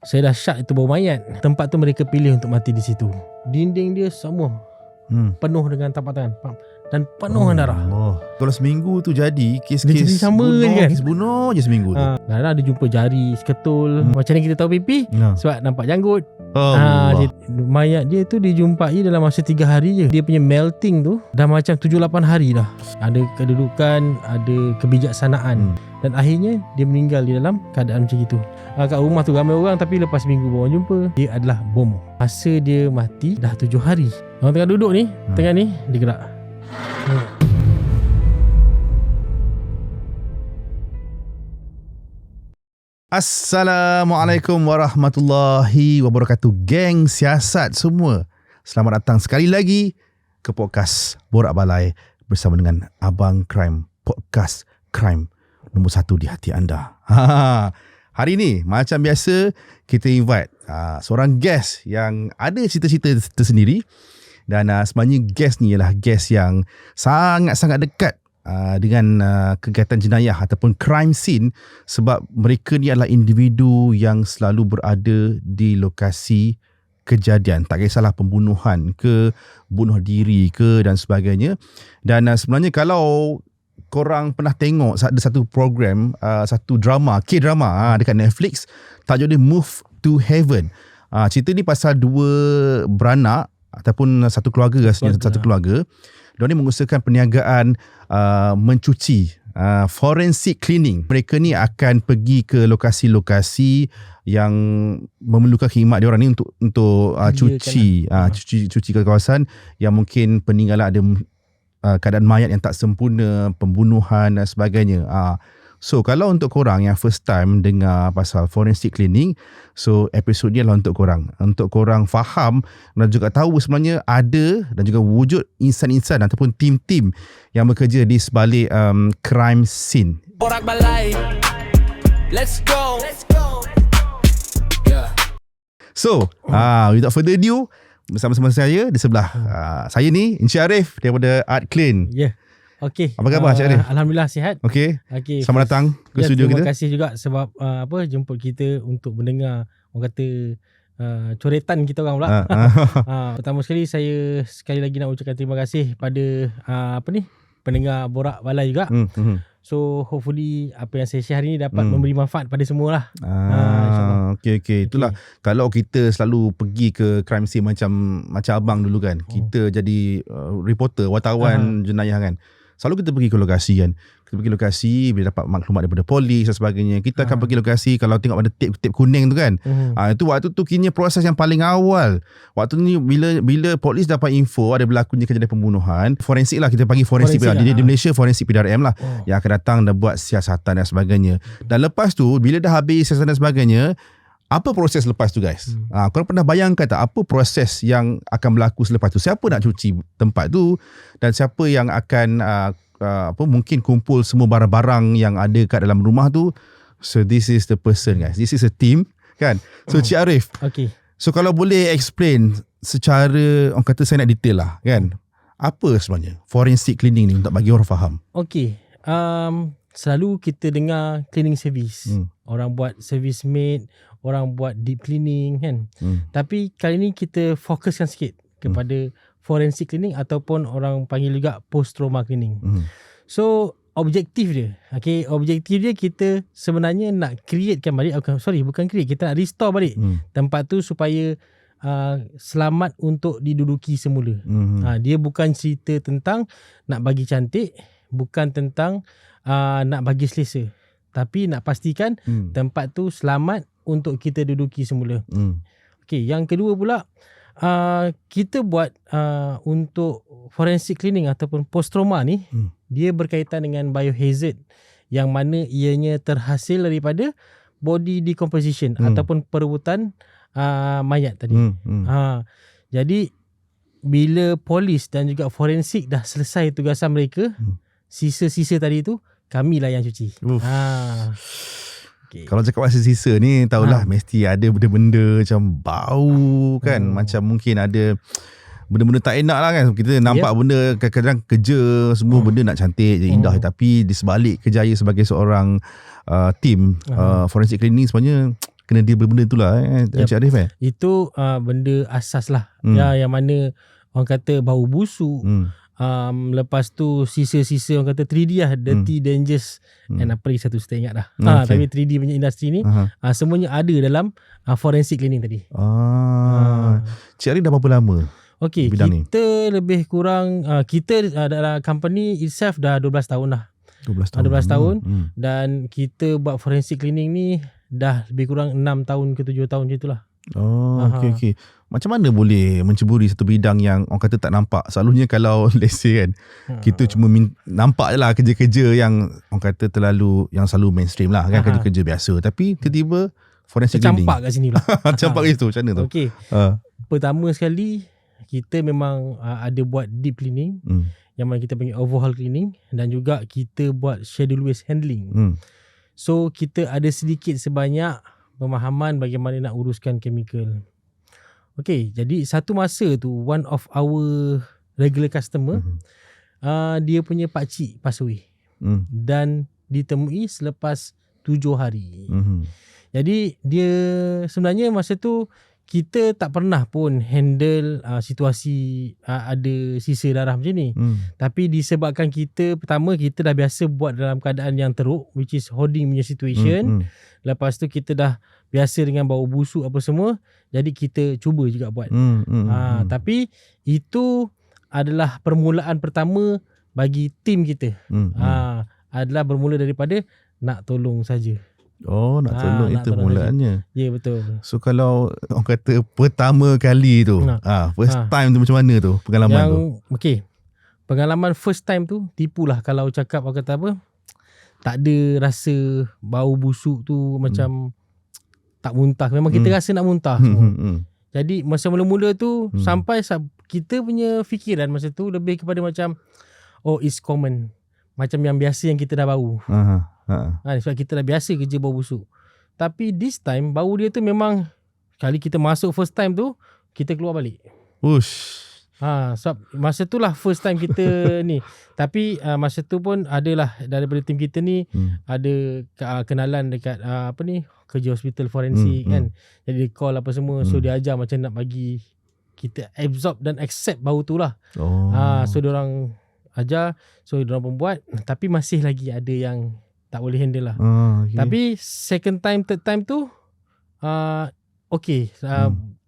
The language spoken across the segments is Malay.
saya dah syak itu bau mayat. Tempat tu mereka pilih untuk mati di situ. Dinding dia semua penuh dengan tapak tangan dan penuh dengan darah. Kalau seminggu tu jadi Dia kes-kes jadi sama je kan. kes bunuh je seminggu tu. Kadang ada jumpa jari, seketul. Macam ni kita tahu pipi? Sebab nampak janggut. Mayat dia tu dijumpai dalam masa 3 hari je. Dia punya melting tu dah macam 7-8 hari dah. Ada kedudukan, ada kebijaksanaan. Dan akhirnya dia meninggal di dalam keadaan macam itu. Kat rumah tu ramai orang, tapi lepas minggu baru jumpa, dia adalah bom. Masa dia mati dah 7 hari. Orang tengah duduk ni, tengah ni dia gerak. Assalamualaikum warahmatullahi wabarakatuh. Geng siasat semua, selamat datang sekali lagi ke podcast Borak Balai bersama dengan Abang Crime, podcast crime nombor 1 di hati anda. Hari ni macam biasa kita invite seorang guest yang ada cerita-cerita tersendiri. Dan sebenarnya guest ni ialah guest yang sangat-sangat dekat dengan kegiatan jenayah ataupun crime scene, sebab mereka ni adalah individu yang selalu berada di lokasi kejadian. Tak kisahlah pembunuhan ke, bunuh diri ke dan sebagainya. Dan sebenarnya kalau korang pernah tengok ada satu program, satu drama, K-drama dekat Netflix, tajuk dia Move to Heaven. Cerita ni pasal 2 beranak ataupun satu keluarga rasanya, satu keluarga. Diorang ni mengusahakan perniagaan mencuci, forensic cleaning. Mereka ni akan pergi ke lokasi-lokasi yang memerlukan khidmat diorang ni untuk cuci ke kawasan yang mungkin peninggalan ada keadaan mayat yang tak sempurna, pembunuhan dan sebagainya. So kalau untuk korang yang first time dengar pasal forensic cleaning, so episod ni adalah untuk korang. Untuk korang faham dan juga tahu sebenarnya ada dan juga wujud insan-insan ataupun tim-tim yang bekerja di sebalik crime scene. Borak Balai, let's go. So without further ado, bersama-sama saya di sebelah saya ni Encik Arif daripada Art Clean. Ya. Okey. Apa khabar Encik Arif? Alhamdulillah sihat. Okey. Okay, selamat datang ke studio kita. Terima kasih juga sebab jemput kita untuk mendengar orang kata coretan kita orang pula. Pertama sekali saya sekali lagi nak ucapkan terima kasih pada pendengar Borak Balai juga. So hopefully apa yang saya share hari ni dapat memberi manfaat pada semua lah. Okey. Itulah kalau kita selalu pergi ke crime scene macam abang dulu kan. Kita jadi reporter, wartawan jenayah kan. Selalu kita pergi ke lokasi kan. Kita pergi lokasi bila dapat maklumat daripada polis dan sebagainya. Kita akan pergi lokasi kalau tengok ada tip kuning tu kan. Itu waktu tu kini proses yang paling awal. Waktu ni bila polis dapat info ada berlakunya kejadian pembunuhan, forensik lah, kita panggil forensik lah. Di Malaysia forensik PDRM lah yang akan datang dan buat siasatan dan sebagainya. Dan lepas tu bila dah habis siasatan dan sebagainya, apa proses lepas tu guys? Korang pernah bayangkan tak apa proses yang akan berlaku selepas tu? Siapa nak cuci tempat tu dan siapa yang akan mungkin kumpul semua barang-barang yang ada kat dalam rumah tu? So this is the person guys. This is a team kan. So Cik Arif. Okay. So kalau boleh explain secara orang kata saya nak detail lah kan. Apa sebenarnya forensic cleaning ni untuk bagi orang faham? Okay. Selalu kita dengar cleaning service. Orang buat service maid, orang buat deep cleaning kan. Tapi kali ni kita fokuskan sikit kepada forensic cleaning ataupun orang panggil juga post trauma cleaning. So objektif dia, objektif dia kita sebenarnya nak createkan balik, bukan create, kita nak restore balik tempat tu supaya selamat untuk diduduki semula. Dia bukan cerita tentang nak bagi cantik, bukan tentang nak bagi selesa, tapi nak pastikan tempat tu selamat untuk kita duduki semula. Okey, yang kedua pula kita buat untuk forensic cleaning ataupun post trauma ni, dia berkaitan dengan biohazard yang mana ianya terhasil daripada body decomposition ataupun perebutan mayat tadi. Jadi bila polis dan juga forensik dah selesai tugasan mereka, sisa-sisa tadi tu kamilah yang cuci. Okay. Kalau cakap pasal sisa ni, tahulah mesti ada benda-benda macam bau kan. Macam mungkin ada benda-benda tak enak lah kan. Kita nampak benda kadang-kadang kerja semua benda nak cantik je, indah. Tapi di sebalik kerjaya sebagai seorang tim forensic cleaning, sebenarnya kena deal benda itulah Encik Arif Itu benda asas lah. Yang mana orang kata bau busuk. Lepas tu sisa-sisa orang kata 3D lah, dirty, dangerous and apa lagi satu saya ingat dah. Tapi 3D punya industri ni semuanya ada dalam forensic cleaning tadi. Cik Arif dah berapa lama Okay, bidang kita ni? lebih kurang kita dalam company itself dah 12 tahun lah. 12 tahun. Dan kita buat forensic cleaning ni dah lebih kurang 6 tahun ke 7 tahun macam itulah. Okay. Macam mana boleh menceburi satu bidang yang orang kata tak nampak? Selalunya kalau let's say kan, kita cuma nampak je lah kerja-kerja yang orang kata terlalu, yang selalu mainstream lah kan, kerja-kerja biasa. Tapi tiba-tiba forensic cleaning campak kat sini pula. campak kat situ, macam mana tu? Okay. Pertama sekali, kita memang ada buat deep cleaning, yang mana kita panggil overhaul cleaning, dan juga kita buat schedule waste handling. So kita ada sedikit sebanyak pemahaman bagaimana nak uruskan chemical. Okay, jadi satu masa tu one of our regular customer, dia punya pakcik pass away, dan ditemui selepas 7 hari. Jadi dia sebenarnya masa tu kita tak pernah pun handle situasi ada sisa darah macam ni. Tapi disebabkan kita, pertama kita dah biasa buat dalam keadaan yang teruk, which is hoarding punya situation. Lepas tu kita dah biasa dengan bau busuk apa semua, jadi kita cuba juga buat. Tapi itu adalah permulaan pertama bagi tim kita. Adalah bermula daripada nak tolong saja. Nak tolong, itu permulaannya. Ya, betul. So kalau orang kata pertama kali tu, first time tu macam mana tu pengalaman tu? Okay, pengalaman first time tu tipulah kalau cakap orang kata apa, tak ada rasa bau busuk tu macam tak muntah. Memang kita rasa nak muntah semua. Jadi masa mula-mula tu sampai kita punya fikiran masa tu lebih kepada macam it's common, macam yang biasa yang kita dah bau. Sebab kita dah biasa kerja bau busuk. Tapi this time bau dia tu memang, kali kita masuk first time tu, kita keluar balik. Sebab masa tu lah first time kita ni. Tapi masa tu pun adalah daripada tim kita ni ada kenalan dekat kerja hospital forensik kan. Jadi dia call apa semua. So dia ajar macam nak bagi kita absorb dan accept bau tu lah. So diorang ajar, so diorang pun buat. Tapi masih lagi ada yang tak boleh handle lah. Tapi second time, third time tu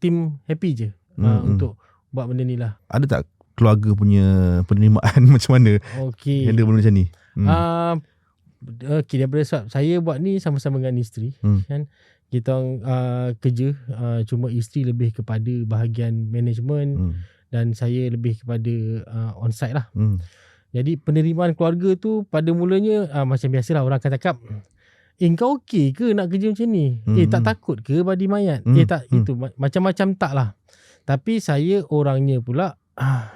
tim happy je untuk buat benda ni lah. Ada tak keluarga punya penerimaan macam mana handle benda macam ni? Daripada sebab saya buat ni sama-sama dengan isteri kan. Kita kerja, cuma isteri lebih kepada bahagian management dan saya lebih kepada on-site lah. Jadi penerimaan keluarga tu pada mulanya macam biasalah, orang akan cakap, kau okey ke nak kerja macam ni? Tak takut ke badi mayat? Tak, itu macam-macam tak lah. Tapi saya orangnya pula,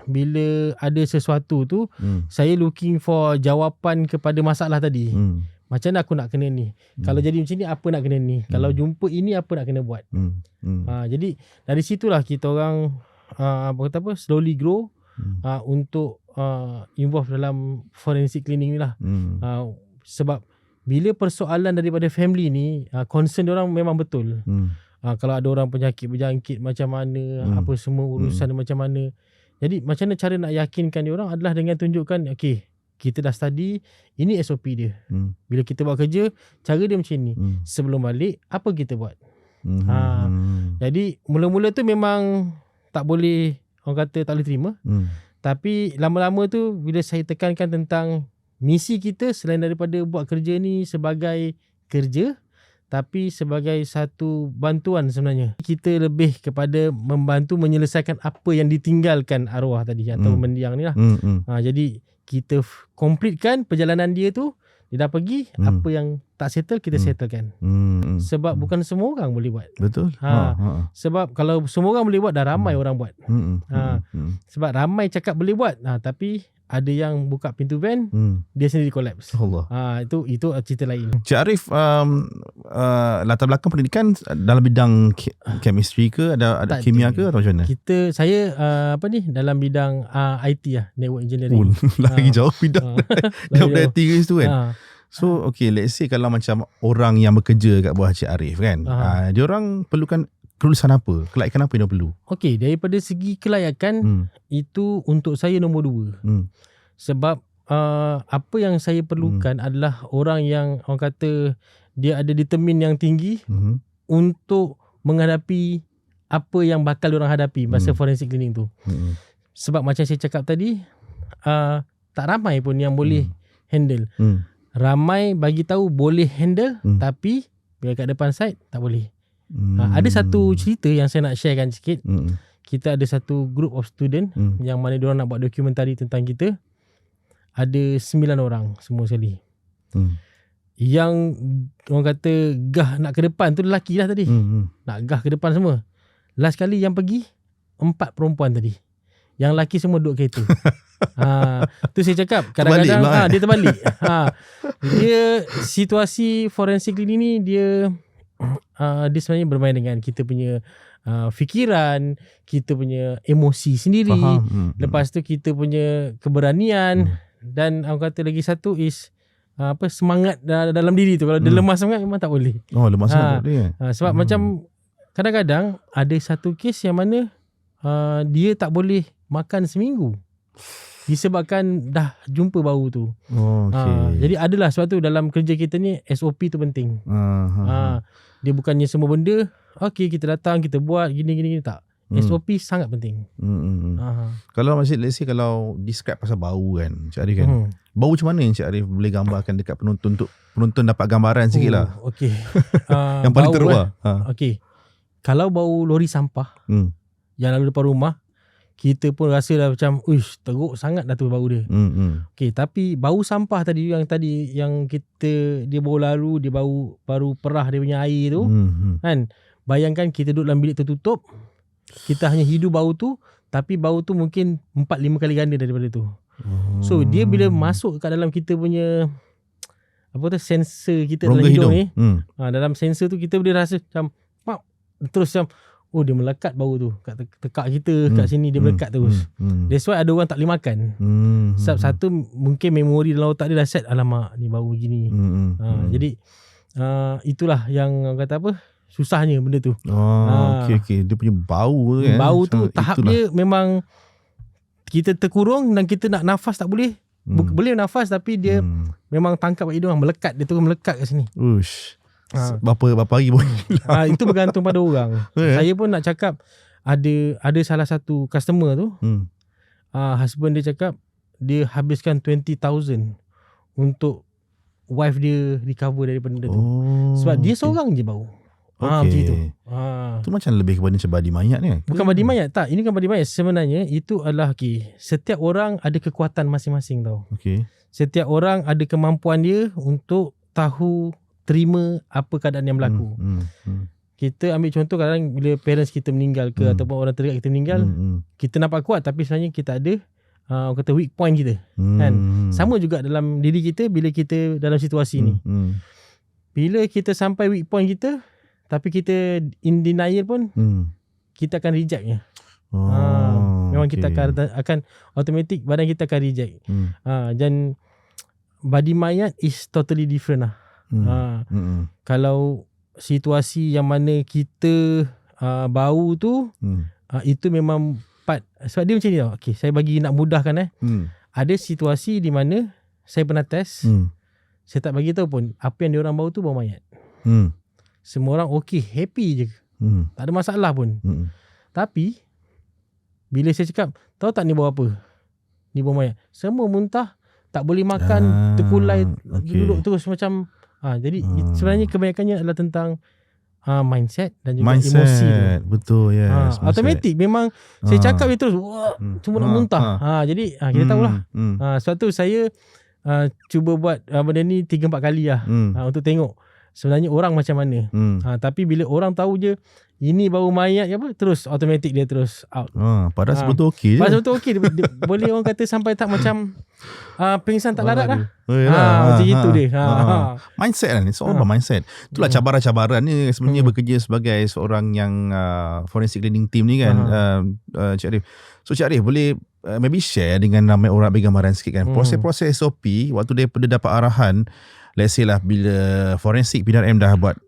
bila ada sesuatu tu, saya looking for jawapan kepada masalah tadi. Macam mana aku nak kena ni? Kalau jadi macam ni, apa nak kena ni? Kalau jumpa ini, apa nak kena buat? Jadi dari situlah kita orang slowly grow untuk involve dalam forensic cleaning ni lah. Sebab bila persoalan daripada family ni, concern diorang memang betul. Kalau ada orang penyakit berjangkit macam mana, apa semua urusan macam mana. Jadi macam mana cara nak yakinkan diorang adalah dengan tunjukkan, kita dah study, ini SOP dia. Bila kita buat kerja, cara dia macam ni. Sebelum balik, apa kita buat? Jadi mula-mula tu memang tak boleh, orang kata tak boleh terima. Tapi lama-lama tu bila saya tekankan tentang misi kita, selain daripada buat kerja ni sebagai kerja, tapi sebagai satu bantuan sebenarnya. Kita lebih kepada membantu menyelesaikan apa yang ditinggalkan arwah tadi atau mendiang ni lah. Jadi kita completekan perjalanan dia tu. Dia dah pergi, apa yang tak settle kita settlekan. Sebab bukan semua orang boleh buat. Betul. Sebab kalau semua orang boleh buat, dah ramai orang buat. Sebab ramai cakap boleh buat, tapi ada yang buka pintu van, dia sendiri collapse. Itu cerita lain. Cik Arif, latar belakang pendidikan dalam bidang chemistry ke, ada kimia ke atau macam mana? Saya dalam bidang IT lah, network engineering. Lagi jauh bidang daripada IT ke situ kan. So okay, let's say kalau macam orang yang bekerja kat bawah Cik Arif kan, dia orang perlukan kelulusan apa? Kelayakan apa yang dia perlu? Okey, daripada segi kelayakan itu untuk saya nombor 2. Sebab apa yang saya perlukan adalah orang yang orang kata dia ada determin yang tinggi untuk menghadapi apa yang bakal orang hadapi masa forensic cleaning tu. Sebab macam saya cakap tadi, tak ramai pun yang boleh handle. Ramai bagi tahu boleh handle, tapi bila kat depan site tak boleh. Ada satu cerita yang saya nak sharekan sikit. Kita ada satu group of student yang mana diorang nak buat dokumentari tentang kita. Ada 9 orang semua sekali. Yang orang kata gah nak ke depan tu lelaki lah tadi. Nak gah ke depan semua. Last kali yang pergi 4 perempuan tadi. Yang lelaki semua duduk kereta. Tu saya cakap kadang-kadang dia terbalik. Dia situasi forensik ni dia sebenarnya bermain dengan kita punya fikiran, kita punya emosi sendiri. Lepas tu kita punya keberanian. Dan orang kata lagi satu is semangat dalam diri tu. Kalau dia lemah sangat memang tak boleh. Lemah sangat tak boleh. Sebab macam kadang-kadang ada satu kes yang mana dia tak boleh makan seminggu disebabkan dah jumpa bau tu. Jadi adalah sebab tu dalam kerja kita ni SOP tu penting. Dia bukannya semua benda okey kita datang kita buat gini tak. SOP sangat penting. Kalau masih let's say kalau describe pasal bau kan Cik Arif kan, bau macam mana yang Cik Arif boleh gambarkan dekat penonton untuk penonton dapat gambaran sikit lah. Okey. Yang paling teruk lah. Okey. Kalau bau lori sampah yang lalu depan rumah, kita pun rasa dah macam teruk sangat dah tu bau dia. Okey, tapi bau sampah tadi yang kita dia bau lalu, dia bau baru perah dia punya air tu kan. Bayangkan kita duduk dalam bilik tertutup, kita hanya hidu bau tu, tapi bau tu mungkin 4-5 kali ganda daripada tu. So dia bila masuk kat dalam kita punya sensor kita dalam hidung ni, dalam sensor tu kita boleh rasa macam terus macam dia melekat bau tu kat tekak kita kat sini, dia melekat terus. That's why ada orang tak boleh makan. Sebab satu mungkin memori dalam otak dia dah set, alamak ni bau begini. Jadi itulah yang orang kata susahnya benda tu. Okay. Dia punya bau tu kan. Bau tu tahap dia memang kita terkurung dan kita nak nafas tak boleh. Boleh nafas tapi dia memang tangkap kat hidung, melekat, dia terus melekat kat sini. Berapa hari boleh. Itu bergantung pada orang. Saya pun nak cakap ada salah satu customer tu, husband dia cakap dia habiskan 20,000 untuk wife dia recover daripada benda tu. Sebab dia seorang je bau. Macam itu. Tu macam lebih kepada macam badi mayat ni. Bukan badi mayat, tak. Ini kan badi mayat. Sebenarnya itu adalah setiap orang ada kekuatan masing-masing tau. Setiap orang ada kemampuan dia untuk tahu terima apa keadaan yang berlaku. Kita ambil contoh kadang bila parents kita meninggal ke ataupun orang terdekat kita meninggal, kita nampak kuat tapi sebenarnya kita ada orang kata weak point kita. Kan? Sama juga dalam diri kita bila kita dalam situasi ni. Bila kita sampai weak point kita, tapi kita in denial pun, kita akan rejectnya. Memang kita akan automatic badan kita akan reject. Dan body mayat is totally different lah. Kalau situasi yang mana kita bau tu, itu memang part. Sebab dia macam ni tau. Okay, saya bagi nak mudahkan ada situasi di mana saya pernah test, saya tak bagi tahu pun apa yang diorang bau tu bau mayat. Semua orang okey, happy je. Tak ada masalah pun. Tapi bila saya cakap, tahu tak ni bau apa? Ni bau mayat. Semua muntah, tak boleh makan, terkulai, duduk terus macam. Jadi sebenarnya kebanyakannya adalah tentang mindset dan juga emosi. Betul, yes. Automatik memang saya cakap dia terus cuma nak muntah. Jadi kita tahulah. Sebab tu saya cuba buat benda ni 3-4 kali lah untuk tengok sebenarnya orang macam mana. Tapi bila orang tahu je ini bau mayat terus automatik dia terus out. Padahal sebetulnya okey je. Padahal sebetulnya okey. Boleh orang kata sampai tak macam pingsan tak larat lah. Macam itu dia. Mindset kan. It's all about mindset. Itulah cabaran-cabaran ni sebenarnya bekerja sebagai seorang yang forensic cleaning team ni kan. Cik Arif. So Cik Arif boleh maybe share dengan ramai orang bagi gambaran sikit kan. Proses-proses SOP waktu daripada dapat arahan let's say lah bila forensik PDRM dah buat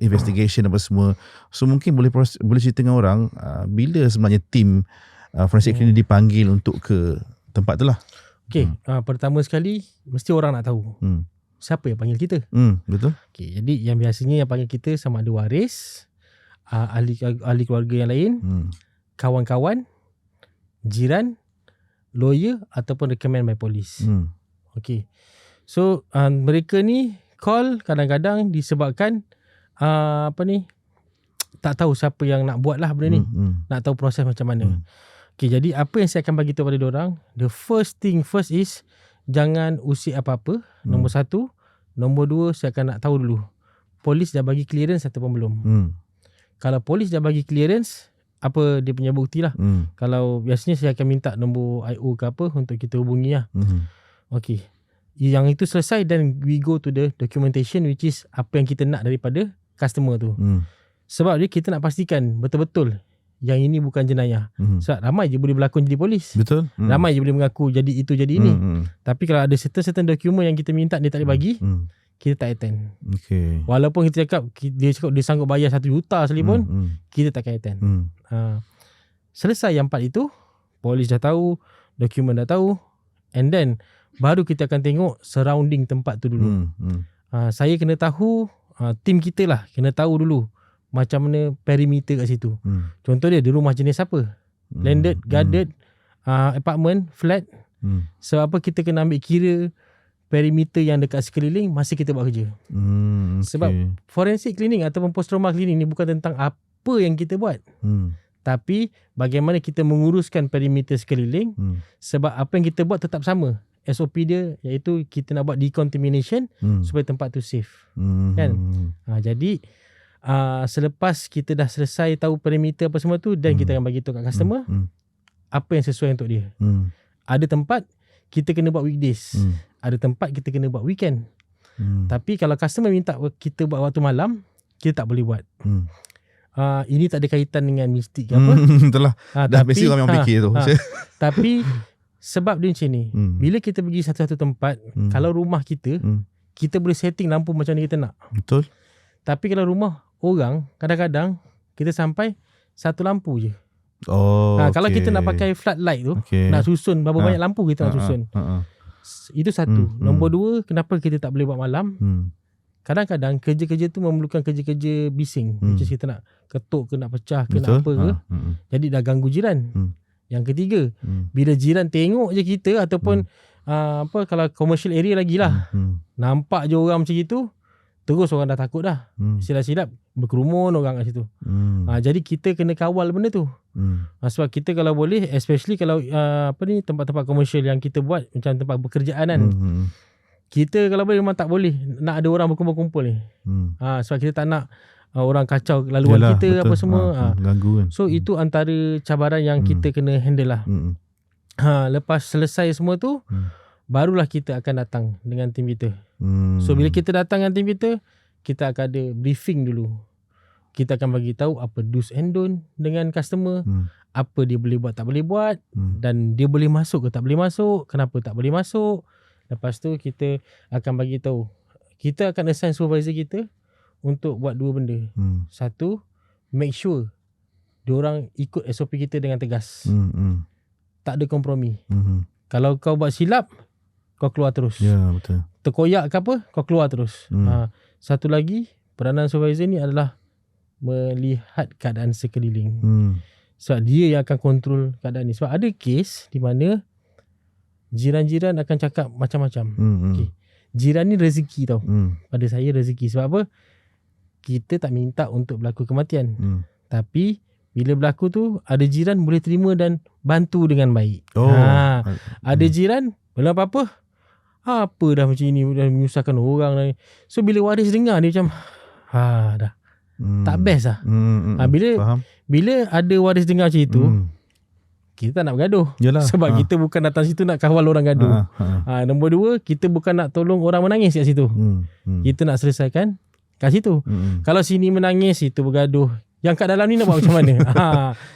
investigation apa semua, so mungkin boleh cerita dengan orang bila sebenarnya tim forensik cleaning dipanggil untuk ke tempat tu lah. Okay, pertama sekali mesti orang nak tahu siapa yang panggil kita. Betul. Okay, jadi yang biasanya yang panggil kita sama ada waris, ahli keluarga yang lain, kawan-kawan, jiran, lawyer ataupun recommend by polis. Okay. So mereka ni call kadang-kadang disebabkan tak tahu siapa yang nak buat lah benda ni. Nak tahu proses macam mana. Okay, jadi apa yang saya akan bagi tahu pada diorang, the first thing first is jangan usik apa-apa. Nombor 1. Nombor 2, saya akan nak tahu dulu polis dah bagi clearance ataupun belum. Kalau polis dah bagi clearance, apa dia punya bukti lah. Kalau biasanya saya akan minta nombor IO ke apa untuk kita hubungi lah. Okay, yang itu selesai, then we go to the documentation, which is apa yang kita nak daripada customer tu. Sebab dia kita nak pastikan betul-betul yang ini bukan jenayah. Sebab ramai je boleh berlakon jadi polis. Betul. Ramai je boleh mengaku jadi itu jadi ini. Tapi kalau ada certain dokumen yang kita minta dia tak boleh bagi, kita tak attend. Okay. Walaupun kita cakap dia sanggup bayar 1 juta sekalipun, kita tak akan attend. Selesai yang part itu, polis dah tahu, dokumen dah tahu, and then baru kita akan tengok surrounding tempat tu dulu. Saya kena tahu, tim kita lah kena tahu dulu macam mana perimeter kat situ. Contoh dia rumah jenis apa, landed, guarded, apartment, flat. Sebab apa kita kena ambil kira perimeter yang dekat sekeliling masa kita buat kerja. Sebab forensic cleaning ataupun post trauma cleaning ni bukan tentang apa yang kita buat, tapi bagaimana kita menguruskan perimeter sekeliling. Sebab apa yang kita buat tetap sama. SOP dia iaitu kita nak buat decontamination supaya tempat tu safe. Kan? Jadi selepas kita dah selesai tahu perimeter apa semua tu, dan kita akan bagi tahu kat customer apa yang sesuai untuk dia. Ada tempat kita kena buat weekdays, ada tempat kita kena buat weekend. Tapi kalau customer minta kita buat waktu malam, kita tak boleh buat. Ini tak ada kaitan dengan mistik ke apa. Itulah. Dah basic orang yang fikir tu. Tapi sebab dia macam ni, bila kita pergi satu-satu tempat, kalau rumah kita, kita boleh setting lampu macam mana kita nak. Betul. Tapi kalau rumah orang, kadang-kadang kita sampai satu lampu je. Kalau kita nak pakai floodlight tu, nak susun berapa banyak lampu kita nak susun. Itu satu. Nombor 2, kenapa kita tak boleh buat malam? Kadang-kadang kerja-kerja tu memerlukan kerja-kerja bising. Macam kita nak ketuk ke, nak pecah ke, nak apa ke. Jadi dah ganggu jiran. Yang ketiga, bila jiran tengok je kita ataupun kalau commercial area lagi lah, nampak je orang macam itu, terus orang dah takut dah. Silap-silap berkerumun orang kat situ. Jadi kita kena kawal benda tu. Sebab kita kalau boleh, especially kalau tempat-tempat komersial yang kita buat macam tempat pekerjaan kan, kita kalau boleh memang tak boleh nak ada orang berkumpul-kumpul ni. Sebab kita tak nak orang kacau laluan kita, betul. Apa semua ganggu kan. So itu antara cabaran yang kita kena handle lah. Lepas selesai semua tu, barulah kita akan datang dengan tim kita. So bila kita datang dengan tim kita, kita akan ada briefing dulu. Kita akan bagi tahu apa do's and don't dengan customer, apa dia boleh buat tak boleh buat, dan dia boleh masuk ke tak boleh masuk, kenapa tak boleh masuk. Lepas tu kita akan bagi tahu, kita akan assign supervisor kita untuk buat 2 benda. Satu, make sure diorang ikut SOP kita dengan tegas. Tak ada kompromi. Kalau kau buat silap, kau keluar terus. Ya, betul. Terkoyak ke apa, kau keluar terus. Satu lagi, peranan supervisor ni adalah melihat keadaan sekeliling. Sebab dia yang akan kontrol keadaan ni. Sebab ada kes di mana jiran-jiran akan cakap macam-macam. Okay. Jiran ni rezeki tau. Pada saya rezeki. Sebab apa? Kita tak minta untuk berlaku kematian. Tapi bila berlaku tu, ada jiran boleh terima dan bantu dengan baik. Ada jiran, bila apa-apa, apa dah macam ini, dah menyusahkan orang dah. So bila waris dengar, dia macam dah tak best lah. Bila ada waris dengar macam itu, kita tak nak bergaduh. Yalah. Sebab kita bukan datang situ nak kawal orang gaduh. Nombor 2, kita bukan nak tolong orang menangis kat situ. Kita nak selesaikan kat situ. Kalau sini menangis, situ bergaduh, yang kat dalam ni nak buat macam mana.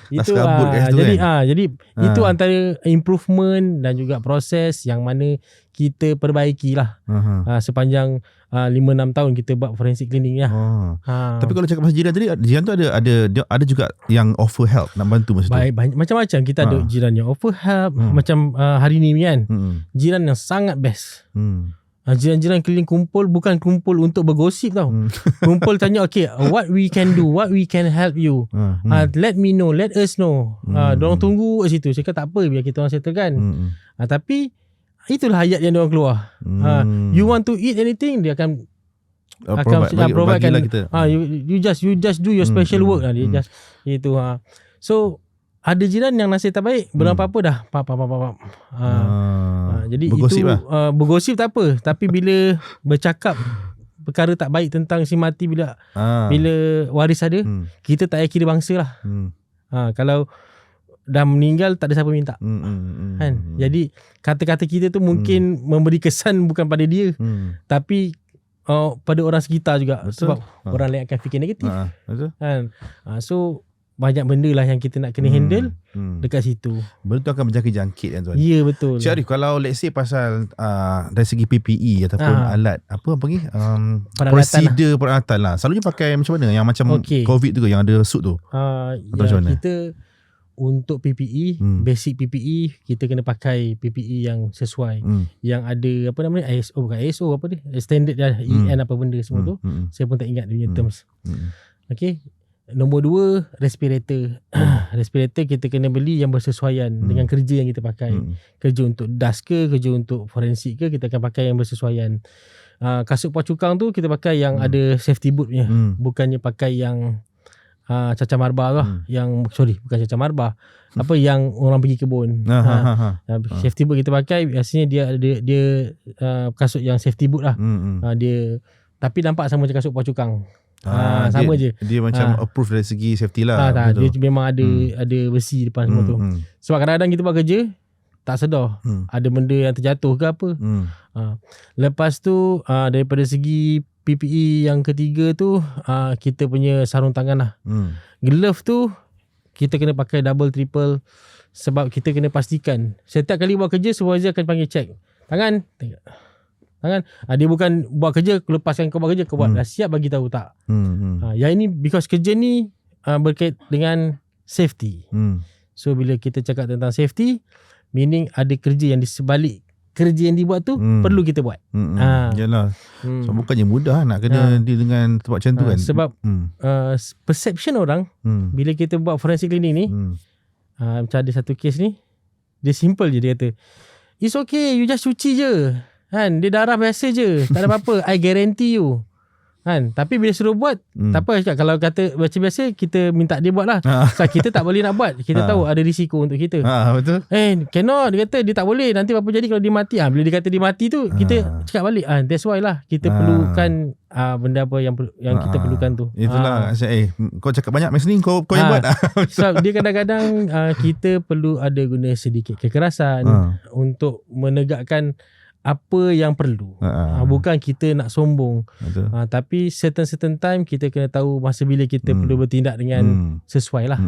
Itu jadi itu antara improvement dan juga proses yang mana kita perbaikilah sepanjang 5-6 tahun kita buat forensic cleaning lah. Tapi kalau cakap pasal jiran tadi, jiran tu ada juga yang offer help, nak bantu masa tu. Baik, macam-macam kita ada jiran yang offer help. Macam hari ni kan, jiran yang sangat best. Jiran-jiran keliling kumpul, bukan kumpul untuk bergosip tau. Kumpul tanya, okay, what we can do, what we can help you. Let me know, let us know. Diorang tunggu kat situ. Cakap tak apa, biar kita orang settlekan. Tapi itulah ayat yang diorang keluar. You want to eat anything, dia akan provide kan. You just do your special work lah. Dia just itu. So ada jiran yang nasib tak baik, belum apa-apa dah. Jadi bergosip itu bergosip tak apa, tapi bila bercakap perkara tak baik tentang si mati, bila waris ada, kita tak yakin dia bangsa lah. Kalau dah meninggal tak ada siapa minta. Kan? Jadi kata-kata kita tu mungkin memberi kesan bukan pada dia, tapi pada orang sekitar juga. Betul. Sebab orang lain akan fikir negatif. Betul. Kan? So banyak benda lah yang kita nak kena handle dekat situ. Benda tu akan menjangkit kan tuan? Ya, betul. Cik Arif, kalau let's say pasal dari segi PPE ataupun alat, apa panggil? Prosedur peralatan lah. Selalunya pakai macam mana? Yang macam COVID tu ke, yang ada suit tu? Kita untuk PPE, basic PPE, kita kena pakai PPE yang sesuai. Yang ada, apa namanya, ISO, bukan ISO, apa dia? Standard dah, EN apa benda semua tu. Saya pun tak ingat dia punya terms. Okay. Nombor 2, respirator. Respirator kita kena beli yang bersesuaian dengan kerja yang kita pakai. Kerja untuk dust ke, kerja untuk forensik ke, kita akan pakai yang bersesuaian. Kasut pocukang tu kita pakai yang ada safety boot punya. Bukannya pakai yang cacar marbar lah. Bukan cacar marbar. Apa yang orang pergi kebun. Safety boot kita pakai, biasanya dia kasut yang safety boot lah. Dia tapi nampak sama macam kasut pocukang. Sama je. Dia macam approve dari segi safety lah. Dia memang ada besi depan semua tu. Sebab kadang-kadang kita buat kerja tak sedar ada benda yang terjatuh ke apa. Lepas tu daripada segi PPE yang ketiga tu, kita punya sarung tangan lah. Glove tu kita kena pakai double triple, sebab kita kena pastikan setiap kali buat kerja supervisor akan panggil check tangan. Dia bukan buat kerja, lepaskan kau buat kerja, kau buat dah siap, bagi tahu tak. Yang ini because kerja ni berkait dengan safety. So bila kita cakap tentang safety, meaning ada kerja yang di sebalik kerja yang dibuat tu perlu kita buat. Yalah. So bukannya mudah nak kena deal dengan tempat macam tu kan. Sebab perception orang bila kita buat forensic cleaning ni, macam ada satu kes ni, dia simple je, dia kata it's okay, you just cuci je. Kan, dia darah biasa je, tak ada apa-apa. I guarantee you. Kan, tapi bila suruh buat, tak apa cakap. Kalau kata macam biasa, kita minta dia buat lah. So, kita tak boleh nak buat. Kita tahu ada risiko untuk kita. Betul. Cannot. Dia kata dia tak boleh. Nanti apa jadi kalau dia mati. Bila dia kata dia mati tu, kita cakap balik. That's why lah kita perlukan benda apa yang kita perlukan tu. Itulah. Kau cakap banyak macam ni, kau yang buat. So, dia kadang-kadang kita perlu ada guna sedikit kekerasan untuk menegakkan apa yang perlu. Bukan kita nak sombong. Tapi certain time kita kena tahu masa bila kita perlu bertindak dengan sesuai lah.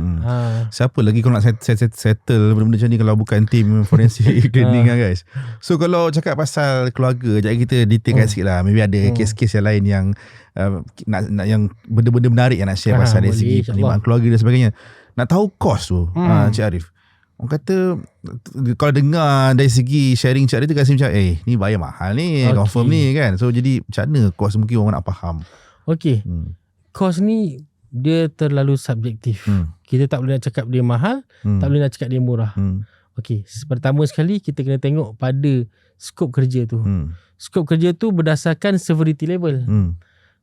Siapa lagi kalau nak settle benda-benda macam ni kalau bukan tim forensik cleaning lah guys. So kalau cakap pasal keluarga, jadi kita detailkan sikit lah. Maybe ada kes-kes yang lain yang nak yang benda-benda menarik yang nak share pasal dari segi penerimaan keluarga dan sebagainya. Nak tahu kos tu, Cik Arif. Orang kata kalau dengar dari segi sharing Cik Arif tu kasi macam ni bayar mahal ni, confirm ni kan. So jadi macam mana kos, mungkin orang nak faham. Kos ni dia terlalu subjektif. Kita tak boleh nak cakap dia mahal, tak boleh nak cakap dia murah. Pertama sekali kita kena tengok pada skop kerja tu. Skop kerja tu berdasarkan severity level.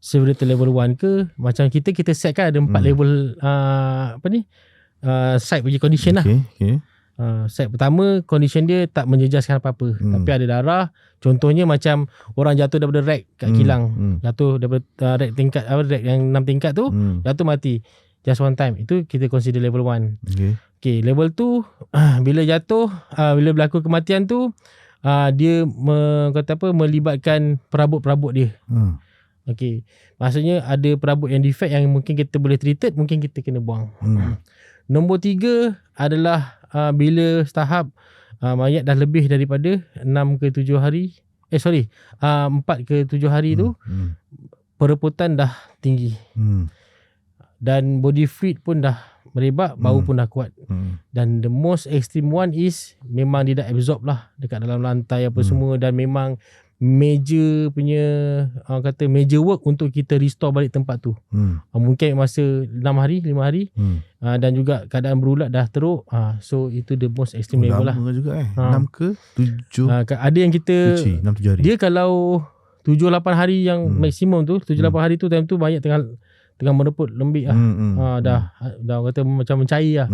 Severity level 1 ke, macam kita setkan ada 4 level site punya condition lah. Site pertama, condition dia tak menjejaskan apa-apa, tapi ada darah. Contohnya macam orang jatuh daripada rack kat kilang, jatuh daripada rack tingkat rack yang 6 tingkat tu, jatuh mati just one time, itu kita consider level 1. Level 2, bila jatuh, bila berlaku kematian tu, dia melibatkan perabot-perabot dia. Okay, maksudnya ada perabot yang defect yang mungkin kita boleh treated, mungkin kita kena buang. Nombor 3 adalah bila tahap mayat dah lebih daripada 6 ke 7 hari 4 ke 7 hari tu pereputan dah tinggi dan body fluid pun dah merebak, bau pun dah kuat. Dan the most extreme one is memang dia dah absorb lah dekat dalam lantai apa semua, dan memang major punya major work untuk kita restore balik tempat tu. Mungkin masa 5 hari dan juga keadaan berulat dah teruk. So itu the most extreme level lah. Lama juga 6 ke 7 ada yang kita 6-7 hari. Dia kalau 7-8 hari yang maksimum tu, 7-8 hari tu, time tu banyak tengah mereput lembik lah. Dah kata macam mencair lah.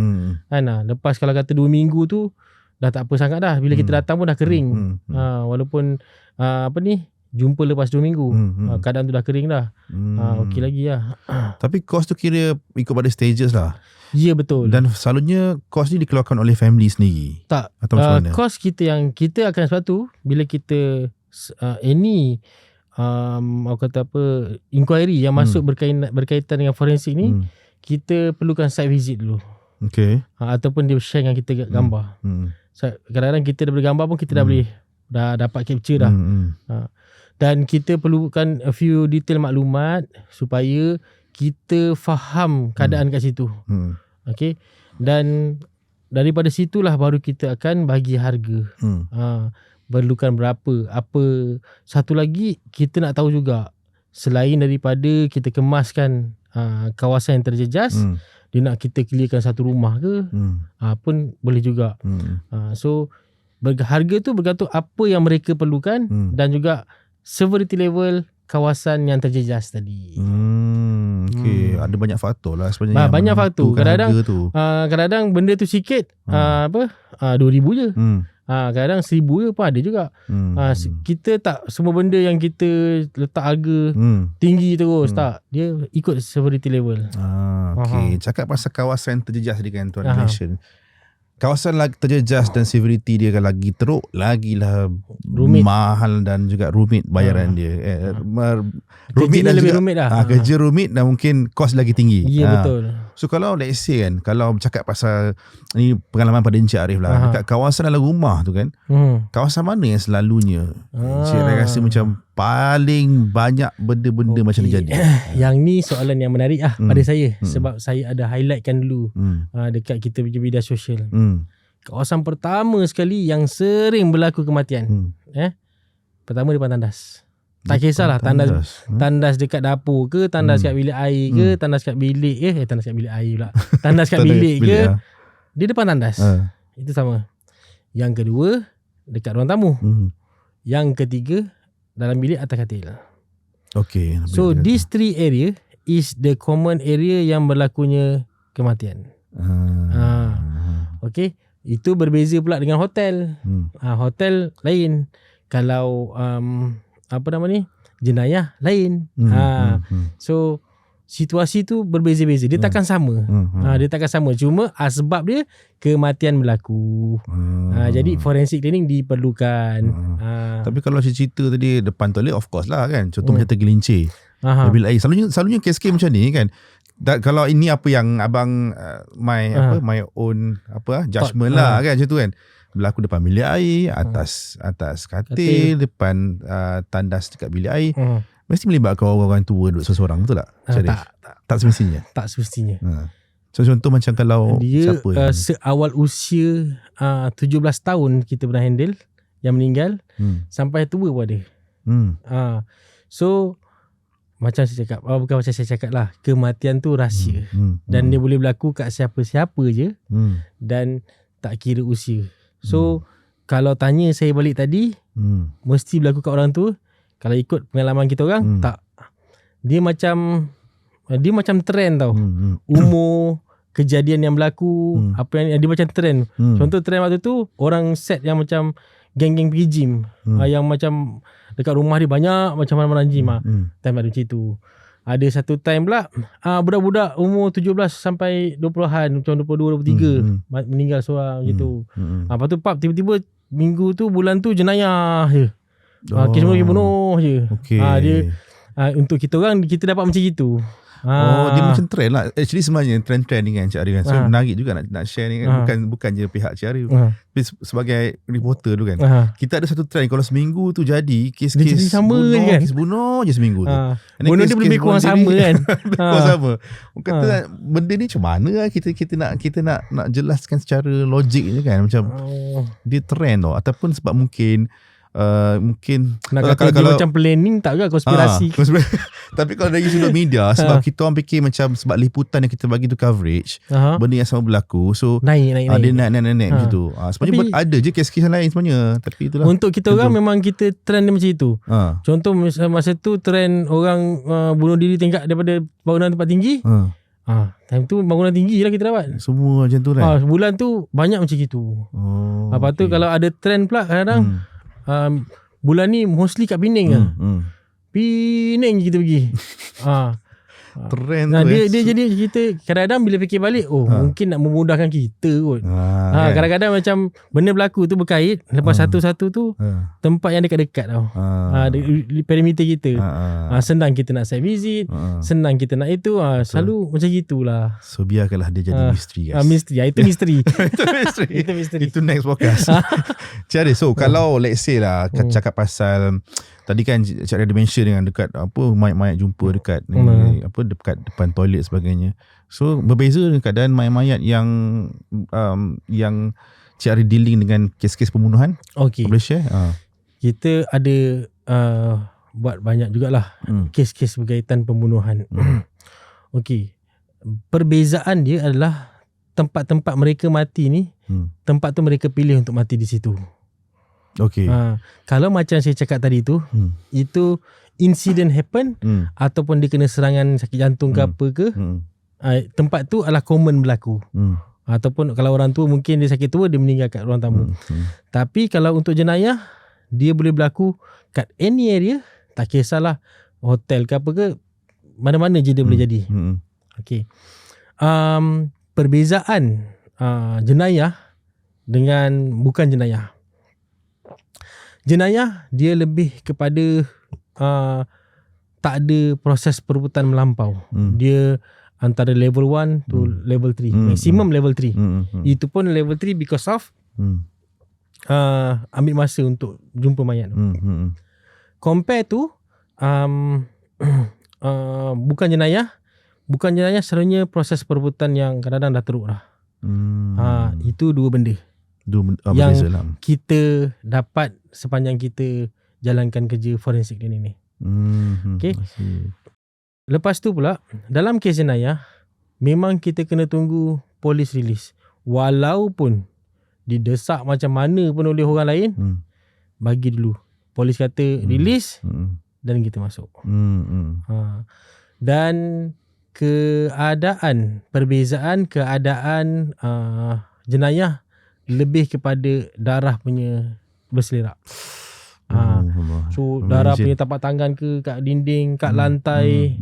Kan lepas kalau kata 2 minggu tu dah tak apa sangat dah. Bila kita datang pun dah kering. Walaupun jumpa lepas 2 minggu, keadaan tu dah kering dah. Okey lagi lah. Tapi kos tu kira ikut pada stages lah. Ya, betul. Dan selalunya kos ni dikeluarkan oleh family sendiri. Tak, atau macam mana? kos kita akan sebab tu bila kita inquiry yang masuk berkaitan dengan forensik ni, kita perlukan site visit dulu. Okay. Ataupun dia share dengan kita gambar. Kadang-kadang kita dah bergambar pun kita dah dapat capture dah. Dan kita perlukan a few detail maklumat supaya kita faham keadaan kat situ. Okay. Dan daripada situlah baru kita akan bagi harga. Perlukan berapa, apa. Satu lagi kita nak tahu juga, selain daripada kita kemaskan kawasan yang terjejas, dia nak kita clearkan satu rumah ke, pun boleh juga. So harga tu bergantung apa yang mereka perlukan dan juga severity level kawasan yang terjejas tadi. Okay. Ada banyak faktor lah sebenarnya. Banyak faktor. Kadang-kadang benda tu sikit, 2,000 je. Kadang 1,000 je pun ada juga. Kita tak semua benda yang kita letak harga tinggi terus, tak. Dia ikut severity level. Okay. Cakap pasal kawasan terjejas tadi kan Tuan mention. Kawasan terjejas dan severity dia kan lagi teruk, lagilah rumit, mahal dan juga rumit bayaran dia. Rumit dan lebih juga, rumit dah. Kerja rumit dan mungkin kos lagi tinggi. Ya, betul. So kalau let's say kan, kalau bercakap pasal ni pengalaman pada Encik Arif lah, dekat kawasan dalam rumah tu kan, kawasan mana yang selalunya Encik rasa macam paling banyak benda-benda macam ni jadi? Yang ni soalan yang menarik pada saya, sebab saya ada highlightkan dulu dekat kita punya media sosial. Kawasan pertama sekali yang sering berlaku kematian, pertama depan tandas. Tak kisahlah tandas dekat dapur ke, tandas kat bilik air ke, tandas kat bilik tandas kat bilik air pula. Tandas kat bilik ke, dia depan tandas. Itu sama. Yang kedua dekat ruang tamu. Yang ketiga dalam bilik atas katil. Okay. So these 3 area is the common area yang berlakunya kematian. Okay. Itu berbeza pula dengan hotel. Hotel lain. Kalau jenayah lain. So situasi tu berbeza-beza. Dia takkan sama. Dia takkan sama. Cuma sebab dia kematian berlaku. Jadi forensik cleaning diperlukan. Tapi kalau cerita tadi depan toilet, of course lah kan. Contoh macam tergelincir. Bilik air. Selalunya kes-kes macam ni kan. Kalau ini apa yang abang my own judgement lah kan, macam tu kan. Berlaku depan bilik air, atas katil, depan tandas dekat bilik air. Mesti melibatkan orang-orang tua duduk seseorang, betul tak? Tak semestinya. Tak semestinya. So contoh macam kalau dia siapa yang seawal usia 17 tahun kita pernah handle yang meninggal, sampai tua pun ada. So macam saya cakap, bukan macam saya cakap lah, kematian tu rahsia. Dan dia boleh berlaku kat siapa-siapa je, dan tak kira usia. So kalau tanya saya balik tadi, mesti berlaku kat orang tu. Kalau ikut pengalaman kita orang, tak. Dia macam trend tau. Umur, kejadian yang berlaku, apa yang dia macam trend. Contoh trend waktu tu, orang set yang macam geng-geng pergi gym, yang macam dekat rumah dia banyak macam mana-mana gym. Time ada macam tu. Ada satu time pula, budak-budak umur 17 sampai 20-an, macam 22, 23 meninggal seorang macam tu. Lepas tu tiba-tiba minggu tu, bulan tu jenayah je. Kes bunuh je. Okay. Dia Untuk kita orang, kita dapat macam gitu. Oh, dia macam trend lah. Actually sebenarnya trend-trend ni kan Cik Arif kan. So menarik juga nak share ni kan. Bukan je pihak Cik Arif. Tapi sebagai reporter tu kan. Kita ada satu trend, kalau seminggu tu jadi kes-kes bunuh, kan? Kes bunuh je seminggu tu. Bunuh dia lebih kurang sama kan. Lebih kurang sama. Kata benda ni macam mana lah kita nak jelaskan secara logik je kan. Macam dia trend tau. Ataupun sebab mungkin nak kata dia macam planning tak ke, konspirasi. Tapi kalau dari sudut media, sebab kita orang fikir macam sebab liputan yang kita bagi tu coverage, benda yang sama berlaku, so naik dia naik macam tu. Sebenarnya ada je kes-kes lain sebenarnya, tapi itulah untuk kita orang memang kita trend dia macam itu. Contoh masa tu trend orang bunuh diri tingkat daripada bangunan tempat tinggi. Time tu bangunan tinggi lah kita dapat. Semua macam tu kan. Sebulan tu banyak macam gitu. Lepas tu kalau ada trend pula kadang-kadang bulan ni mostly kat Penang lah. Penang kita pergi. Trend dia jadi kita kadang-kadang bila fikir balik, mungkin nak memudahkan kita kot. Kan? Kadang-kadang macam benda berlaku tu berkait, lepas satu-satu tu tempat yang dekat-dekat tau. Di perimeter kita. Senang kita nak site visit, senang kita nak itu, selalu macam gitulah. So biarkanlah dia jadi misteri guys. Misteri. Itu misteri. Itu misteri. Itu next podcast. Cari, so kalau let's say lah cakap pasal tadi kan Cik ada mention dengan dekat mayat-mayat jumpa dekat dekat depan toilet sebagainya. So berbeza dengan keadaan mayat-mayat yang Cik Ari dealing dengan kes-kes pembunuhan. Okay. Boleh share? Kita ada buat banyak jugalah kes-kes berkaitan pembunuhan. Okay. Perbezaan dia adalah tempat-tempat mereka mati ni, tempat tu mereka pilih untuk mati di situ. Okay. Kalau macam saya cakap tadi tu, itu incident happen ataupun dia kena serangan sakit jantung ke apa ke, tempat tu adalah common berlaku. Ataupun kalau orang tua mungkin dia sakit tua, dia meninggal kat ruang tamu. Tapi kalau untuk jenayah, dia boleh berlaku kat any area, tak kisahlah hotel ke apa ke, mana-mana je dia boleh jadi. Okay. Perbezaan jenayah dengan bukan jenayah. Jenayah dia lebih kepada tak ada proses perebutan melampau. Dia antara level 1 to level 3. Maximum level 3. Itu pun level 3 because of ambil masa untuk jumpa mayat. Compare tu bukan jenayah. Bukan jenayah sebenarnya proses perebutan yang kadang-kadang dah teruk dah. Itu dua benda yang kita dapat sepanjang kita jalankan kerja forensik ni. Okay. Lepas tu pula, dalam kes jenayah, memang kita kena tunggu polis release. Walaupun didesak macam mana pun oleh orang lain, bagi dulu. Polis kata release, dan kita masuk. Dan perbezaan keadaan jenayah lebih kepada darah punya berselerak. So darah punya tapak tangan ke kat dinding, kat lantai,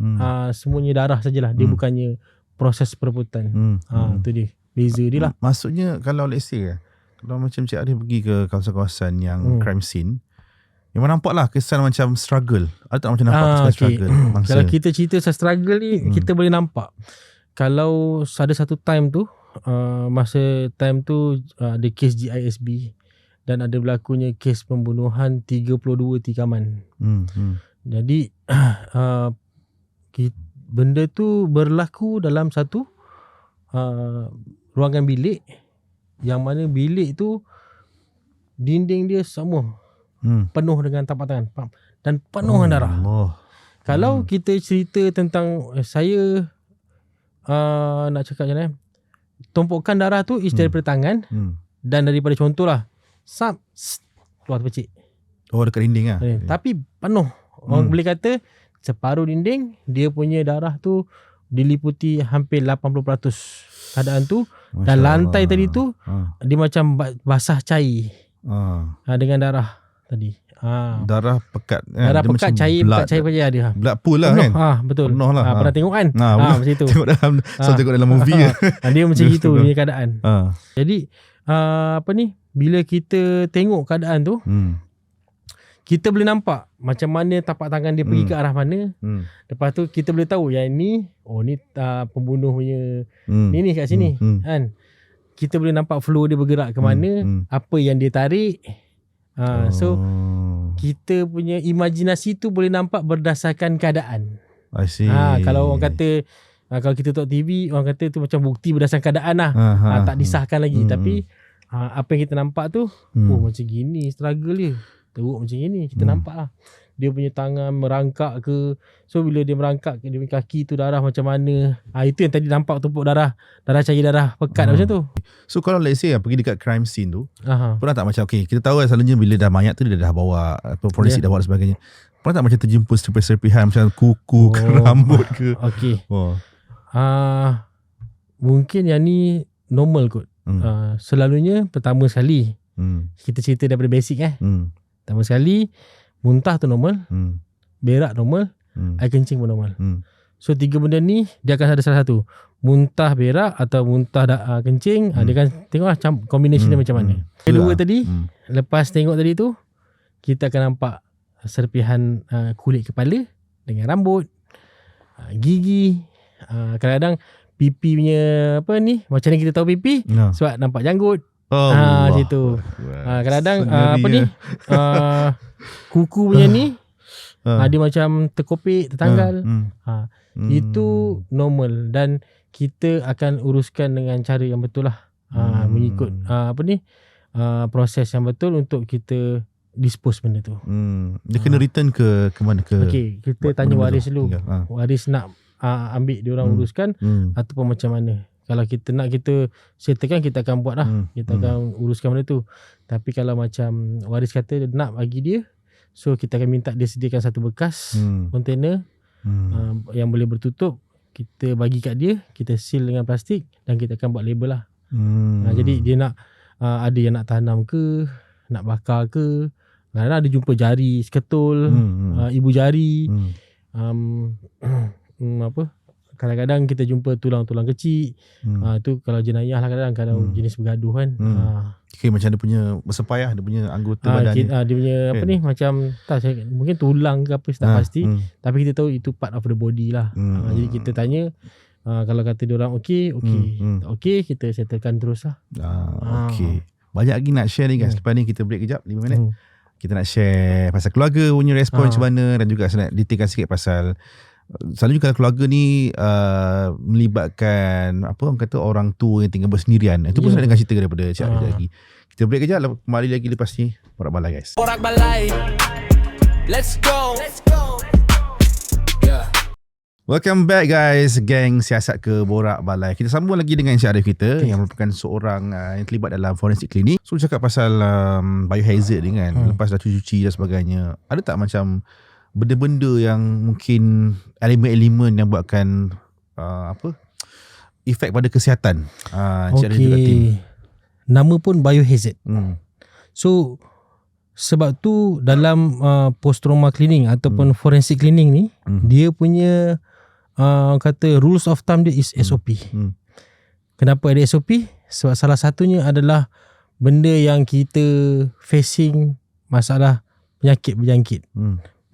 semuanya darah sajalah. Dia bukannya proses perebutan. Tu dia. Beza dia lah. Maksudnya kalau let's say kalau macam Cik Arif pergi ke kawasan-kawasan yang crime scene, memang nampak lah kesan macam struggle. Ada tak macam nampak kesan struggle mangsa? Kalau kita cerita pasal struggle ni, kita boleh nampak. Kalau ada satu time tu, masa time tu ada kes GISB dan ada berlakunya kes pembunuhan 32 tikaman. Jadi benda tu berlaku dalam satu ruangan bilik, yang mana bilik tu dinding dia semua penuh dengan tapak tangan dan penuh dengan darah. Kalau kita cerita tentang saya nak cakap macam mana, tumpukan darah tu is daripada tangan dan daripada contohlah keluar terpecik. Dekat dinding lah. Tapi penuh. Orang boleh kata separuh dinding dia punya darah tu diliputi hampir 80% keadaan tu. Masya dan lantai Allah. Tadi tu dia macam basah cair dengan darah tadi. Darah pekat darah dia pekat, cair pekat, cair pekat dia. Blood pool lah penuh, kan. Betul. Penuh lah. Pernah tengok kan? Macam itu. Tengok dalam tengok dalam movie dia macam gitu punya keadaan. Jadi bila kita tengok keadaan tu, kita boleh nampak macam mana tapak tangan dia pergi ke arah mana. Lepas tu kita boleh tahu yang ni ni pembunuh punya ni kat sini kan. Kita boleh nampak flow dia bergerak ke mana, apa yang dia tarik. So kita punya imajinasi tu boleh nampak berdasarkan keadaan. I see. Kalau orang kata kalau kita tengok TV, orang kata tu macam bukti berdasarkan keadaan lah. Tak disahkan lagi. Tapi apa yang kita nampak tu, macam gini struggle dia. Teruk macam gini. Kita nampak lah. Dia punya tangan merangkak ke. So bila dia merangkak, dia punya kaki tu darah macam mana. Itu yang tadi nampak tumpuk darah. Cair darah pekat macam tu. So kalau let's say pergi dekat crime scene tu, pernah tak macam kita tahu selalunya bila dah mayat tu dia dah bawa forensik dah bawa dan sebagainya. Pernah tak macam terjumpa serpihan macam kuku ke rambut ke? Okay. Mungkin yang ni normal kot. Selalunya pertama sekali kita cerita daripada basic pertama sekali muntah tu normal, berak normal, air kencing pun normal. So 3 benda ni dia akan ada salah satu, muntah berak atau muntah kencing. Dia akan tengoklah combination dia macam mana. Kedua tadi, lepas tengok tadi tu, kita akan nampak serpihan kulit kepala dengan rambut, gigi, kadang-kadang pipi punya macam ni kita tahu pipi sebab nampak janggut. Macam tu. Kadang-kadang kuku punya ni dia macam terkopik, tertanggal. Itu normal dan kita akan uruskan dengan cara yang betul lah. Mengikut proses yang betul untuk kita dispose benda tu. Dia kena return ke mana ke? Okay, kita tanya waris dulu. Waris nak ambil diorang uruskan ataupun macam mana. Kalau kita nak kita settlekan, kita akan buat lah. Kita akan uruskan benda tu. Tapi kalau macam waris kata nak bagi dia, so kita akan minta dia sediakan satu bekas kontainer yang boleh bertutup. Kita bagi kat dia, kita seal dengan plastik dan kita akan buat label lah. Jadi dia nak ada yang nak tanam ke, nak bakar ke. Kadang-kadang ada jumpa jari seketul, ibu jari, kadang-kadang kita jumpa tulang-tulang kecil. Tu kalau jenayah lah, kadang-kadang kalau jenis bergaduh kan. Okay, macam dia punya bersepayah, dia punya anggota badan dia punya mungkin mungkin tulang ke apa, tak pasti. Tapi kita tahu itu part of the body lah. Jadi kita tanya, kalau kata diorang okey, kita settlekan terus lah. Okay. Banyak lagi nak share ni guys. Lepas ni kita break kejap 5 minit. Kita nak share pasal keluarga punya respon macam mana, dan juga saya nak detailkan sikit pasal selalunya kalau keluarga ni melibatkan orang kata orang tua yang tinggal bersendirian. Itu pun saya nak dengar cerita daripada Cik Ali lagi. Kita break kejap, kembali lagi lepas ni Borak Balai guys. Borak Balai, let's go. Welcome back guys, geng siasat ke Borak Balai. Kita sambung lagi dengan Encik Arif kita yang merupakan seorang yang terlibat dalam forensik klinik. So cakap pasal biohazard ni kan, lepas dah cuci dan sebagainya, ada tak macam benda-benda yang mungkin elemen-elemen yang buatkan efek pada kesihatan Encik Arif juga tim? Nama pun biohazard. So sebab tu dalam post-trauma cleaning ataupun forensic cleaning ni, dia punya kata rules of thumb dia is SOP. Kenapa ada SOP? Sebab salah satunya adalah benda yang kita facing masalah penyakit berjangkit.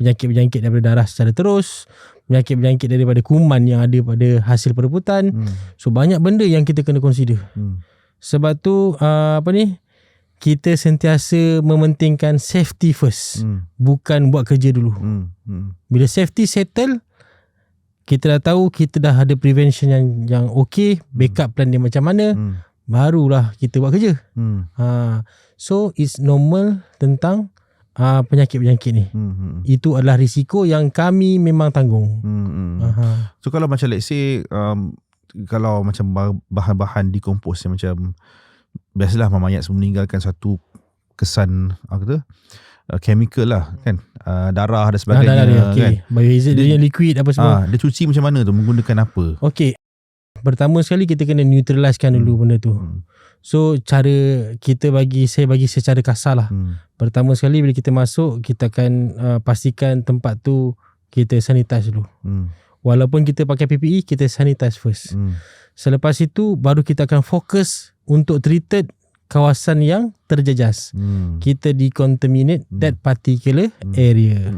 Penyakit berjangkit daripada darah secara terus, penyakit berjangkit daripada kuman yang ada pada hasil perebutan. So banyak benda yang kita kena consider. Sebab tu kita sentiasa mementingkan safety first, bukan buat kerja dulu. Bila safety settle, kita dah tahu kita dah ada prevention yang okey, backup plan dia macam mana, barulah kita buat kerja. So it's normal tentang penyakit berjangkit ni. Itu adalah risiko yang kami memang tanggung. So kalau macam let's say kalau macam bahan-bahan decompose yang macam biasalah mayat meninggalkan satu kesan chemical lah kan, darah dan sebagainya kan. Biohazard dia liquid apa semua. Dia cuci macam mana tu, menggunakan apa? Okey, pertama sekali kita kena neutralizekan dulu benda tu. So cara saya bagi secara kasar lah. Pertama sekali bila kita masuk, kita akan pastikan tempat tu kita sanitize dulu. Walaupun kita pakai PPE, kita sanitize first. Selepas itu baru kita akan fokus untuk treated kawasan yang terjejas. Kita decontaminate that particular area.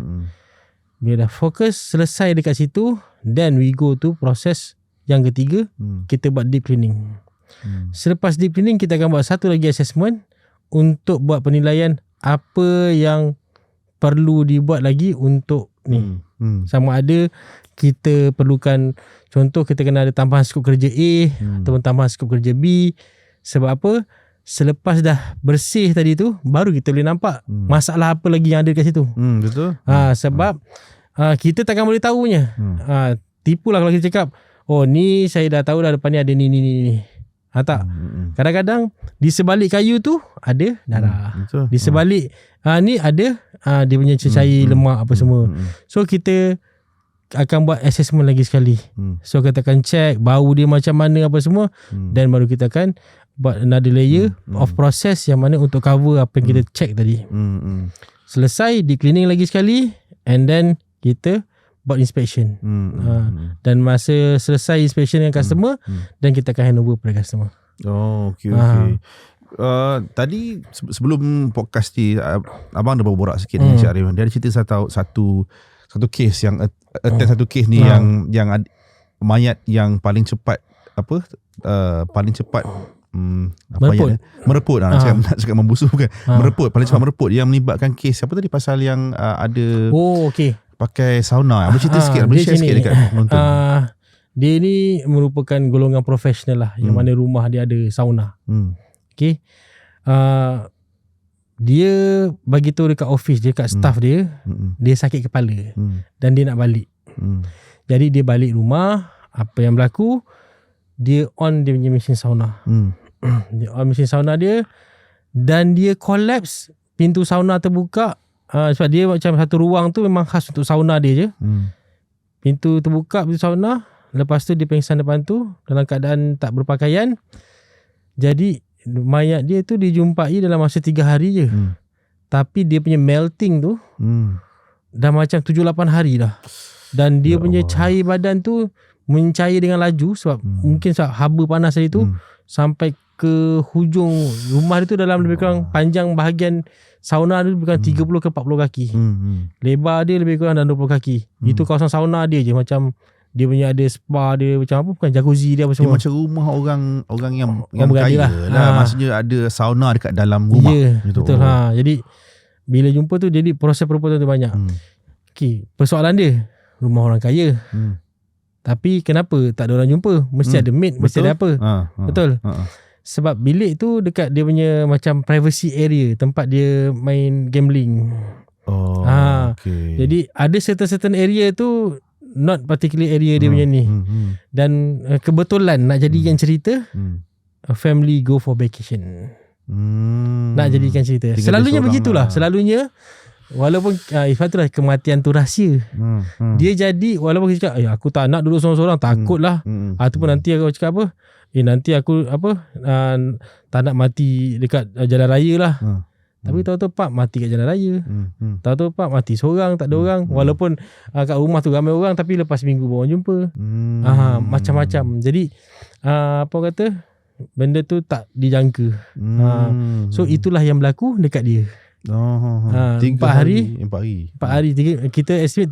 Bila dah fokus selesai dekat situ, then we go to proses yang ketiga, kita buat deep cleaning. Selepas deep cleaning, kita akan buat satu lagi assessment untuk buat penilaian apa yang perlu dibuat lagi untuk ni. Sama ada kita perlukan, contoh kita kena ada tambahan skop kerja A ataupun tambahan skop kerja B. Sebab apa? Selepas dah bersih tadi tu, baru kita boleh nampak masalah apa lagi yang ada kat situ. Betul. Sebab kita takkan boleh tahunya. Tipulah kalau kita cakap, oh ni saya dah tahu dah depan ni ada ni. Tak. Kadang-kadang di sebalik kayu tu ada darah. Di sebalik ni ada dia punya cecair lemak apa semua. So kita akan buat assessment lagi sekali. So kita akan check bau dia macam mana apa semua, dan baru kita akan buat another layer of process yang mana untuk cover apa yang kita check tadi. Selesai di cleaning lagi sekali, and then kita buat inspection. Dan masa selesai inspection dengan customer, dan kita akan handover pada customer. Okay. Tadi sebelum podcast ni, abang dah berborak sikit dengan Cik Arif. Dia ada cerita satu case yang satu case ni yang mayat yang paling cepat mereput. Nak cakap membusuk bukan. Paling cepat mereput yang melibatkan kes apa tadi, pasal yang ada pakai sauna. Boleh cerita sikit, boleh share sikit dekat penonton. Dia ni merupakan golongan profesional lah, yang mana rumah dia ada sauna. Dia bagi tahu dekat office dia, dekat staff dia, dia sakit kepala dan dia nak balik. Jadi dia balik rumah, apa yang berlaku, dia on dia punya mesin sauna. Dia on mesin sauna dia, dan dia collapse. Pintu sauna terbuka, sebab dia macam satu ruang tu memang khas untuk sauna dia je. Pintu terbuka, pintu sauna. Lepas tu dia pingsan depan tu dalam keadaan tak berpakaian. Jadi mayat dia tu dijumpai dalam masa 3 hari je. Tapi dia punya melting tu dah macam 7-8 hari dah. Dan dia punya cair badan tu mencair dengan laju, sebab mungkin sebab haba panas tadi tu, sampai ke hujung rumah dia tu dalam lebih kurang panjang bahagian sauna dia lebih kurang 30 ke 40 kaki. Lebar dia lebih kurang dalam 20 kaki. Itu kawasan sauna dia je, macam dia punya ada spa dia, macam apa, bukan jacuzzi dia apa semua. Dia macam rumah orang yang kaya lah. Maksudnya ada sauna dekat dalam rumah. Ya, betul. Jadi bila jumpa tu, jadi proses perempuan tu banyak. Persoalan dia, rumah orang kaya. Tapi kenapa tak ada orang jumpa? Mesti ada maid, mesti ada apa. Betul. Sebab bilik tu dekat dia punya macam privacy area, tempat dia main gambling. Jadi ada certain area tu not particular area dia punya ni. Dan kebetulan nak jadikan cerita, family go for vacation. Nak jadikan cerita. Selalunya begitulah. Selalunya, walaupun itulah kematian tu rahsia. Dia jadi, walaupun kita cakap aku tak nak duduk seorang-seorang, takut lah. Ataupun nanti aku cakap apa, nanti aku tak nak mati dekat jalan raya lah. Tapi tahu-tahu Pak mati kat jalan raya. Tahu-tahu Pak mati seorang, tak ada orang. Walaupun kat rumah tu ramai orang, tapi lepas minggu baru jumpa. Macam-macam. Jadi apa kata, benda tu tak dijangka. So itulah yang berlaku dekat dia. 4 hari. Kita estimate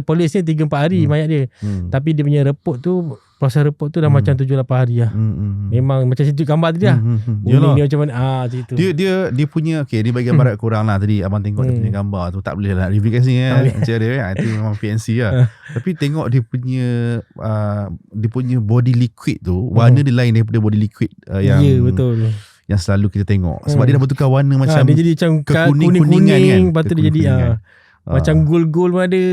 polis ni 3-4 hari mayat dia. Tapi dia punya report tu, proses report tu dah macam 7-8 hari lah. Memang macam tunjuk gambar tadi lah. Dia macam mana cerita. Dia punya, dia bagi gambar korang lah. Tadi abang tengok dia punya gambar tu, tak boleh lah review kat sini macam dia itu memang PNC lah. Tapi tengok dia punya body liquid tu, warna dia lain daripada body liquid yang betul, yang selalu kita tengok. Sebab dia dah bertukar warna macam dia jadi macam kuning-kuningan kan. Lepas tu dia jadi macam gold-gold pun ada.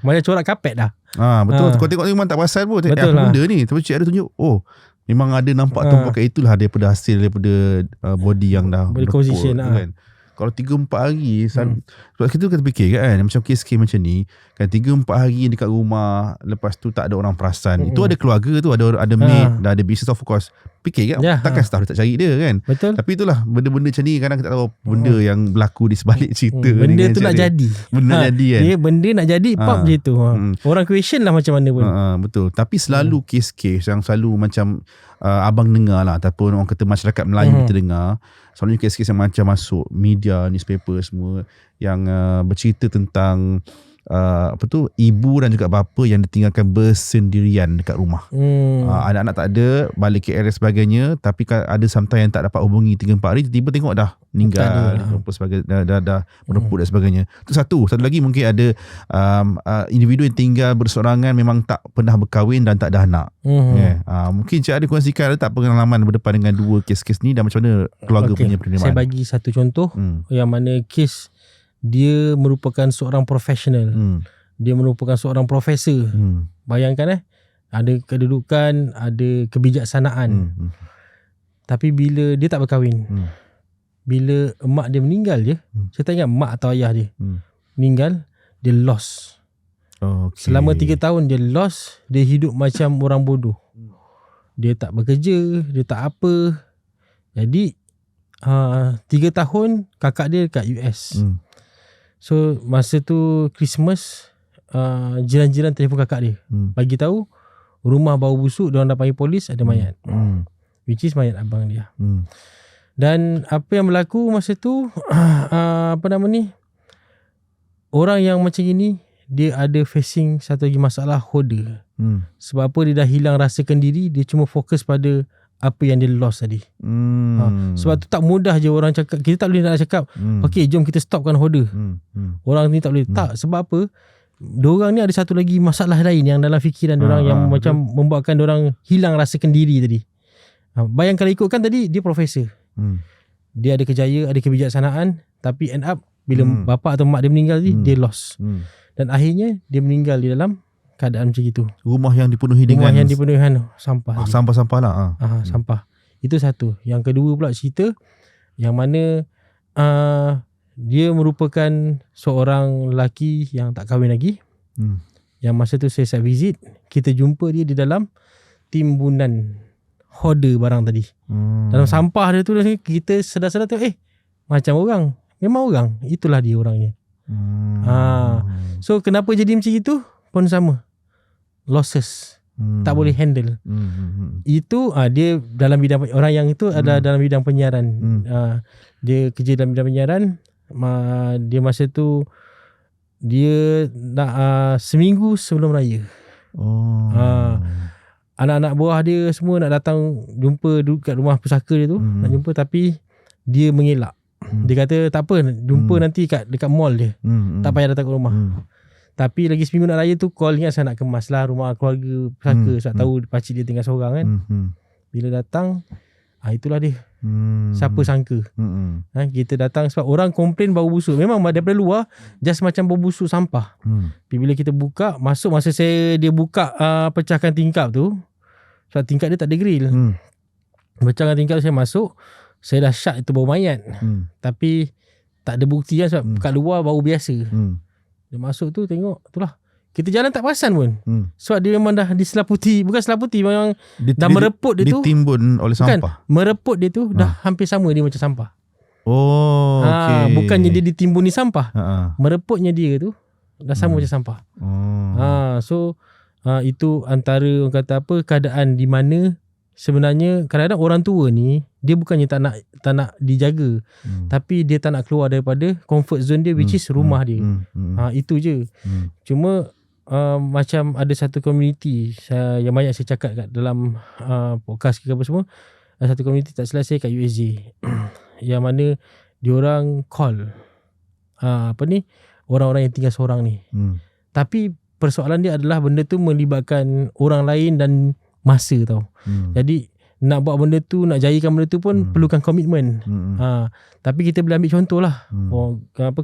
Macam corak kapet dah. Betul. Kau tengok memang tak perasan pun. Betul benda ni. Tapi Cik ada tunjuk, memang ada nampak tumpukan itulah daripada hasil daripada body yang dah berposition kan. Kalau 3-4 hari sebab kita fikir kan, macam kes-kes macam ni kan, 3-4 hari dekat rumah, lepas tu tak ada orang perasan. Itu ada keluarga tu, ada maid, dah ada business, of course fikir kan, takkan staff dia tak cari dia kan. Betul. Tapi itulah benda-benda macam ni kadang kita tak tahu benda yang berlaku di sebalik cerita ni. Benda kan, tu nak jadi. Benda jadi kan. Dia benda nak jadi pop je tu. Orang question lah macam mana pun. Betul. Tapi selalu kes-kes yang selalu macam abang dengar lah, ataupun orang kata masyarakat Melayu kita dengar, selalunya kes-kes yang macam masuk media, newspaper semua yang bercerita tentang ibu dan juga bapa yang ditinggalkan bersendirian dekat rumah. Anak-anak tak ada, balik KL dan sebagainya, tapi ada sometimes yang tak dapat hubungi 3-4 hari, tiba-tiba tengok dah meninggal, dah mereput dan sebagainya. Itu satu lagi mungkin ada individu yang tinggal berseorangan, memang tak pernah berkahwin dan tak ada anak. Mungkin Cik ada kongsikan, ada tak pengalaman berdepan dengan dua kes-kes ni dan macam mana keluarga punya penerimaan? Saya bagi satu contoh yang mana kes dia merupakan seorang profesional. Dia merupakan seorang profesor. Bayangkan ada kedudukan, ada kebijaksanaan. Tapi bila dia tak berkahwin, bila emak dia meninggal je, saya tak ingat mak atau ayah dia meninggal, dia lost. Selama 3 tahun dia lost. Dia hidup macam orang bodoh. Dia tak bekerja, dia tak apa. Jadi 3 tahun kakak dia dekat US. So masa tu Christmas, jiran-jiran telefon kakak dia, bagi tahu rumah bau busuk, diorang dah panggil polis, ada mayat. Which is mayat abang dia. Dan apa yang berlaku masa tu, orang yang macam ini, dia ada facing satu lagi masalah hoda. Sebab apa, dia dah hilang rasakan diri, dia cuma fokus pada apa yang dia lost tadi. Sebab tu tak mudah je orang cakap. Kita tak boleh nak cakap okay, jom kita stopkan hoda. Orang ni tak boleh. Tak, sebab apa, diorang ni ada satu lagi masalah lain yang dalam fikiran diorang yang macam membuatkan diorang hilang rasakan diri tadi. Bayangkan ikutkan tadi, dia profesor, dia ada kejaya, ada kebijaksanaan, tapi end up bila bapa atau mak dia meninggal tadi, dia lost. Dan akhirnya dia meninggal di dalam keadaan macam itu. Rumah yang dipenuhi sampah. Sampah-sampah lah. Sampah. Itu satu. Yang kedua pula cerita yang mana dia merupakan seorang lelaki yang tak kahwin lagi. Yang masa tu saya visit, kita jumpa dia di dalam timbunan hoda barang tadi. Dalam sampah dia tu, kita sedar-sedar tengok, macam orang. Memang orang. Itulah dia orangnya. So kenapa jadi macam itu pun sama, losses, tak boleh handle. Itu dia dalam bidang, orang yang itu ada dalam bidang penyiaran. Dia kerja dalam bidang penyiaran. Dia masa tu dia nak seminggu sebelum raya, anak-anak buah dia semua nak datang jumpa dekat rumah pusaka dia tu, nak jumpa, tapi dia mengelak. Dia kata tak apa, jumpa nanti dekat mall dia, tak payah datang ke rumah. Tapi lagi seminggu nak raya tu, call, ingat saya nak kemas lah rumah keluarga pusaka, sebab tahu pakcik dia tinggal seorang kan. Bila datang, itulah dia. Siapa sangka kita datang sebab orang komplain bau busuk. Memang daripada luar just macam bau busuk sampah. Tapi bila kita buka, masuk, masa dia buka pecahkan tingkap tu, sebab tingkap dia tak ada grill, pecahkan tingkap, saya masuk, saya dah syak itu bau mayat. Tapi tak ada bukti kan, sebab kat luar bau biasa. Dia masuk tu, tengok, itulah. Kita jalan tak perasan pun. Sebab dia memang dah diselaputi. Bukan selaputi, memang dah mereput dia tu. Ditimbun oleh sampah. Bukan, mereput dia tu dah hampir sama dia macam sampah. Okay. Bukannya dia ditimbuni sampah. Mereputnya dia tu dah sama macam sampah. So itu antara, orang kata apa, keadaan di mana sebenarnya kadang-kadang orang tua ni, dia bukannya tak nak dijaga, tapi dia tak nak keluar daripada comfort zone dia, which is rumah dia. Itu je. Cuma macam ada satu community yang banyak saya cakap kat dalam podcast ke apa semua, ada satu community tak silap saya kat USJ yang mana diorang call orang-orang yang tinggal seorang ni. Tapi persoalan dia adalah benda tu melibatkan orang lain dan masa tau. Jadi nak buat benda tu, nak jadikan benda tu pun perlukan komitmen. Tapi kita boleh ambil contoh lah.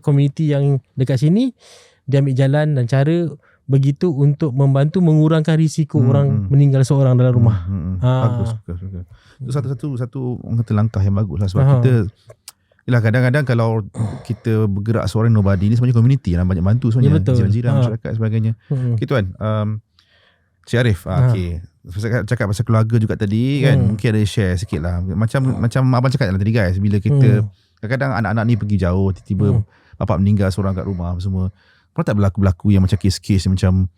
Community yang dekat sini, dia ambil jalan dan cara begitu untuk membantu mengurangkan risiko orang meninggal seorang dalam rumah. Bagus. Itu satu orang kata langkah yang bagus lah. Sebab kita, yelah, kadang-kadang kalau kita bergerak seorang nobody ni, sebenarnya community lah banyak bantu sebenarnya, jiran-jiran, masyarakat sebagainya. Gitu kan. Cik Arif, okay. Cakap pasal keluarga juga tadi kan, mungkin ada share sikit lah. Macam abang cakap tadi guys, bila kita kadang-kadang anak-anak ni pergi jauh, tiba-tiba bapak meninggal seorang kat rumah semua. Kalau tak berlaku-berlaku yang macam kes-kes macam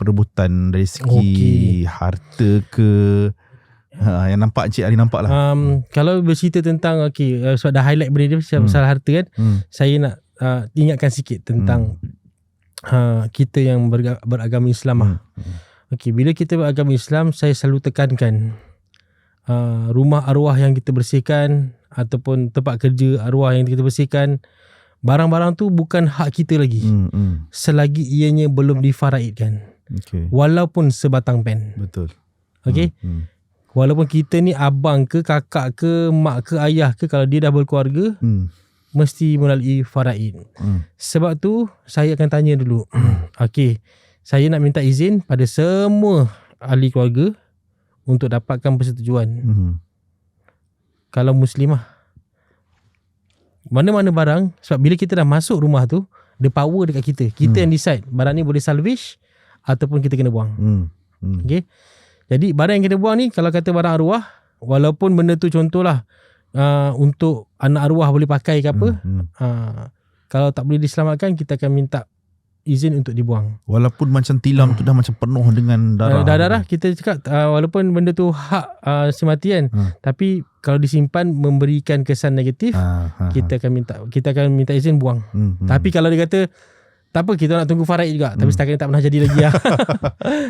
perebutan dari segi harta ke, yang nampak Cik Ali nampak lah. Kalau bercerita tentang sebab dah highlight benda dia pasal harta kan, saya nak ingatkan sikit tentang kita yang beragama Islam lah. Bila kita beragama Islam, saya selalu tekankan rumah arwah yang kita bersihkan ataupun tempat kerja arwah yang kita bersihkan, barang-barang tu bukan hak kita lagi selagi ianya belum difaraidkan, walaupun sebatang pen. Betul. Walaupun kita ni abang ke kakak ke mak ke ayah ke, kalau dia dah berkeluarga mesti melalui faraid. Sebab tu saya akan tanya dulu. Saya nak minta izin pada semua ahli keluarga untuk dapatkan persetujuan. Kalau muslimah, mana-mana barang, sebab bila kita dah masuk rumah tu, the power dekat kita. Kita yang decide barang ni boleh salvage ataupun kita kena buang. Jadi barang yang kita buang ni, kalau kata barang arwah, walaupun benda tu contohlah untuk anak arwah boleh pakai ke apa, kalau tak boleh diselamatkan, kita akan minta izin untuk dibuang. Walaupun macam tilam tu dah macam penuh dengan darah. Darah kita cakap walaupun benda tu hak semati kan, tapi kalau disimpan memberikan kesan negatif, kita akan minta izin buang. Tapi kalau dia kata tak apa, kita nak tunggu faraid juga, tapi setakat ni tak pernah jadi lagi lah.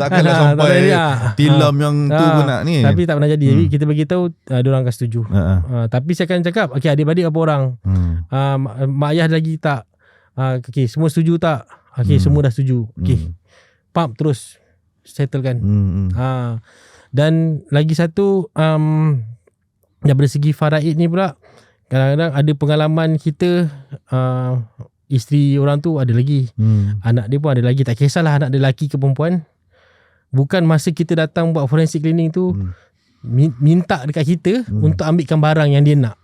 Takkanlah sampai tilam yang tu pun nak ni. Tapi tak pernah jadi. Jadi kita beritahu diorang akan setuju. Tapi saya akan cakap, adik-adik berapa orang, mak ayah lagi tak, semua setuju tak? Semua dah setuju. Pump terus settlekan. Dan lagi satu, daripada segi faraid ni pula, kadang-kadang ada pengalaman kita, isteri orang tu ada lagi, anak dia pun ada lagi. Tak kisahlah anak dia lelaki ke perempuan, bukan masa kita datang buat forensic cleaning tu minta dekat kita untuk ambilkan barang yang dia nak.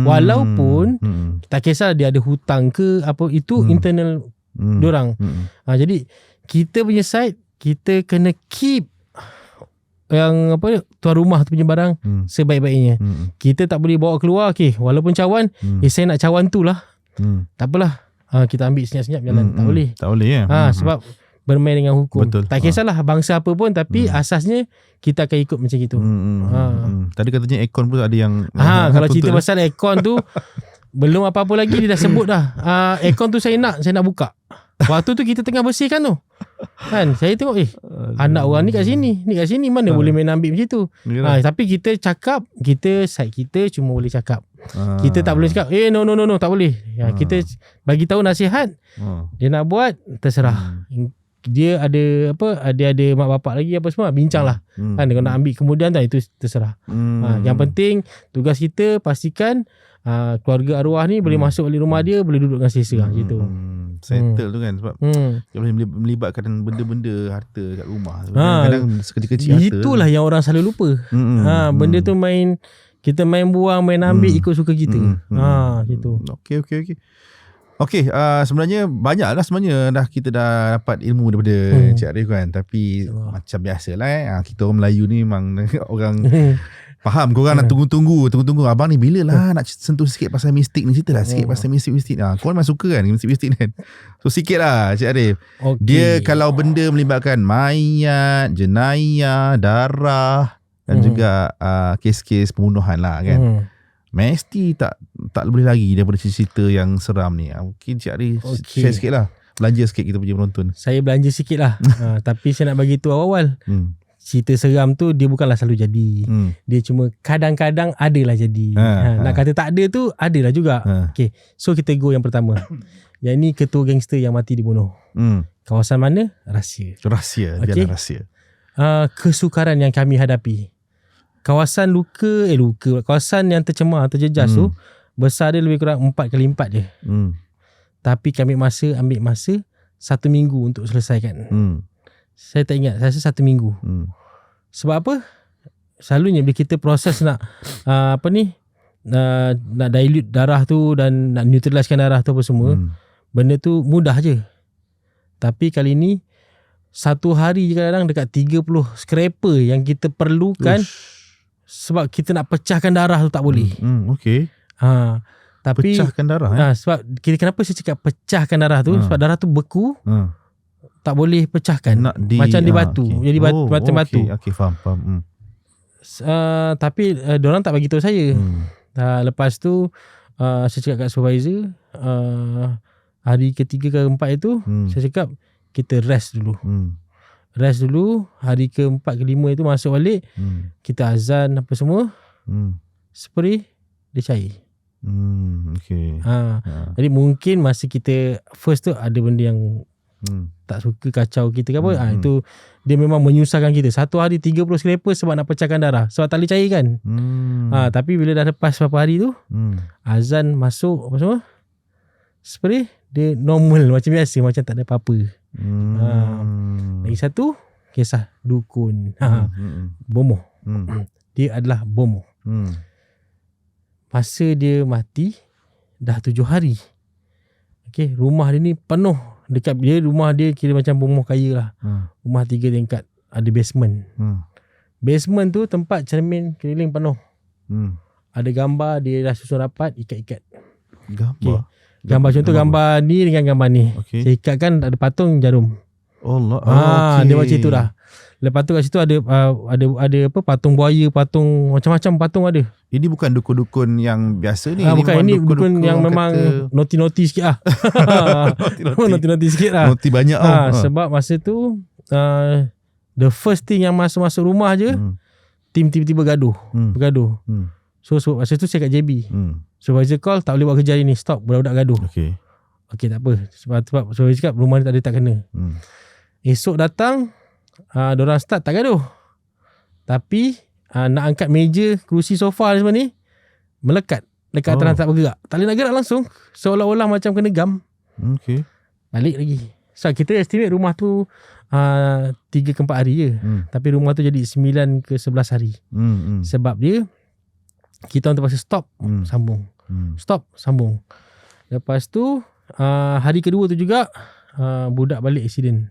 Walaupun tak kisah dia ada hutang ke apa, itu internal diorang. Jadi kita punya side, kita kena keep yang tuan rumah tu punya barang sebaik-baiknya. Kita tak boleh bawa keluar. Walaupun cawan, saya nak cawan tu lah, tak apalah, kita ambil senyap-senyap jalan. Tak boleh ya. Sebab bermain dengan hukum. Betul. Tak kisahlah bangsa apa pun, tapi asasnya kita akan ikut macam gitu. Tadi katanya aircon pun ada yang kalau cerita pasal aircon tu, belum apa-apa lagi dia dah sebut dah. Aircon tu saya nak buka. Waktu tu kita tengah bersihkan tu kan, saya tengok anak orang ni kat sini mana boleh main ambil macam tu. Tapi kita cakap, kita side kita cuma boleh cakap. Kita tak boleh cakap no tak boleh. Kita bagi tahu nasihat, dia nak buat terserah. Dia ada dia ada mak bapak lagi apa semua, bincang lah kan. Dia nak ambil kemudian tak, itu terserah. Yang penting tugas kita pastikan keluarga arwah ni boleh masuk balik rumah dia, boleh duduk dengan selesa gitu. Settle tu kan, sebab dia boleh melibatkan benda-benda harta kat rumah. Kadang sekecil-kecil harta. Itulah yang orang selalu lupa. Benda tu kita main buang, main ambil ikut suka kita. Gitu. Okey, sebenarnya banyaklah sebenarnya kita dah dapat ilmu daripada Cik Arif kan. Tapi macam biasalah kita orang Melayu ni memang orang faham, korang nak tunggu-tunggu. Abang ni bila lah nak sentuh sikit pasal mistik ni, cerita lah sikit pasal mistik. Korang memang suka kan mistik kan. So sikit lah Cik Arif. Dia kalau benda melibatkan mayat, jenayah, darah dan juga kes-kes pembunuhan lah kan, mesti tak boleh lagi daripada cerita yang seram ni. Mungkin Cik Arif share sikit lah, belanja sikit kita punya penonton. Saya belanja sikit lah. Tapi saya nak bagi tahu awal, cerita seram tu dia bukanlah selalu jadi. Dia cuma kadang-kadang adalah jadi. Nak kata tak ada tu, adalah juga. So kita go yang pertama. Yang ni ketua gangster yang mati dibunuh. Kawasan mana? Rahsia. Biarlah rahsia. Kesukaran yang kami hadapi, kawasan kawasan yang tercemar, terjejas tu, besar dia lebih kurang 4x4 je. Tapi kami ambil masa 1 minggu untuk selesaikan. Saya tak ingat, saya rasa 1 minggu. Sebab apa? Selalunya bila kita proses nak nak dilute darah tu dan nak neutralisekan darah tu apa semua, benda tu mudah je. Tapi kali ni satu hari kadang-kadang dekat 30 scraper yang kita perlukan. Sebab kita nak pecahkan darah tu tak boleh. Okay. Tapi pecahkan darah sebab kenapa saya cakap pecahkan darah tu, sebab darah tu beku, tak boleh pecahkan. Macam di batu. Jadi macam batu. Okay, faham. Tapi diorang tak bagi tahu saya. Lepas tu saya cakap kat supervisor, hari ketiga ke keempat itu saya cakap kita rest dulu. Rest dulu. Hari keempat kelima itu masuk balik, kita azan apa semua, spray dia cair. Okay. Jadi mungkin masa kita first tu ada benda yang tak suka kacau kita ke apa. Itu dia memang menyusahkan kita. Satu hari 30 scraper sebab nak pecahkan darah, sebab tak boleh cair kan. Tapi bila dah lepas beberapa hari tu, azan masuk apa semua, spray dia normal macam biasa, macam tak ada apa-apa. Lagi satu, kisah dukun. Bomoh. Dia adalah bomoh. Masa dia mati dah 7 hari. Okay, rumah dia ni penuh. Dekat dia, rumah dia kira macam bomoh kaya lah. Rumah 3 tingkat, ada basement. Basement tu tempat cermin keliling penuh. Ada gambar dia dah susun rapat, ikat-ikat. Gambar? Okay. Gambar contoh gambar ni dengan gambar ni. Okay. Saya ikatkan ada patung jarum. Allah. Dia macam tu dah. Lepas tu kat situ ada apa, patung buaya, patung macam-macam patung ada. Ini bukan dukun-dukun yang biasa ni. Bukan, ini dukun yang memang noti-noti sikit lah. Noti-noti sikit lah. Noti banyak sebab masa tu the first thing yang masuk rumah je, tim tiba-tiba bergaduh. So masa tu saya kat JB. Supervisor call, tak boleh buat kerja hari ni, stop, budak-budak gaduh. Okay, tak apa. Sebab supervisor cakap rumah ni tak kena. Esok datang, diorang start tak gaduh. Tapi nak angkat meja, kerusi, sofa semua ni melekat dekat atas, tak bergerak. Tak boleh nak gerak langsung, seolah-olah macam kena gam. Balik lagi. So kita estimate rumah tu 3 ke 4 hari je. Tapi rumah tu jadi 9 ke 11 hari. Sebab dia, kita orang terpaksa stop, sambung. Stop, sambung. Lepas tu hari kedua tu juga budak balik accident.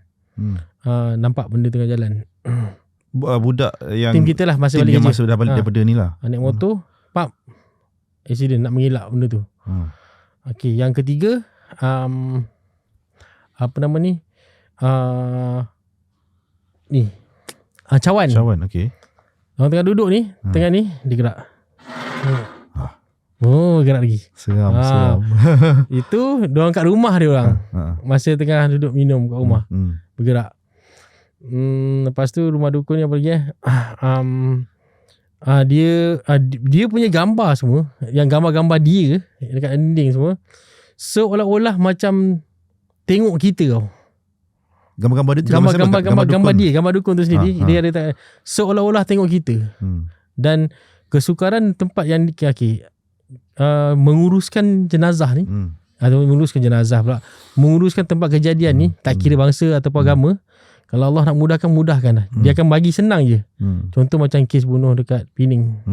Nampak benda tengah jalan. Budak yang tim kita lah masih balik kerja, dah balik daripada ni lah, naik motor, pap, accident, nak mengelak benda tu. Okay, yang ketiga, apa nama ni, cawan. Okay. Orang tengah duduk ni, tengah ni dia gerak. Gerak lagi. Seram. Itu diorang kat rumah dia orang. Masa tengah duduk minum kat rumah, bergerak. Lepas tu rumah dukun ni apa lagi dia punya gambar semua, yang gambar-gambar dia dekat dinding semua, seolah-olah macam tengok kita tau. Gambar-gambar dia tu, gambar dukun tu sendiri. Dia ada seolah-olah tengok kita. Dan kesukaran tempat yang menguruskan jenazah ni, atau menguruskan jenazah pula, menguruskan tempat kejadian ni, tak kira bangsa atau agama. Kalau Allah nak mudahkan lah. Dia akan bagi senang je. Contoh macam kes bunuh dekat Pening.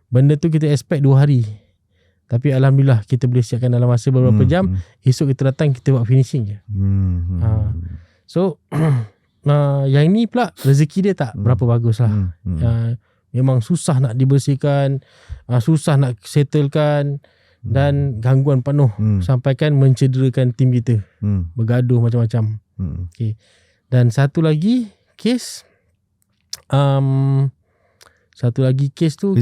Benda tu kita expect 2 hari. Tapi Alhamdulillah kita boleh siapkan dalam masa beberapa jam. Esok kita datang, kita buat finishing je. So yang ni pula rezeki dia tak berapa bagus lah. Memang susah nak dibersihkan, susah nak settlekan, dan gangguan penuh, sampaikan mencederakan tim kita. Bergaduh macam-macam. Okay. Dan satu lagi kes tu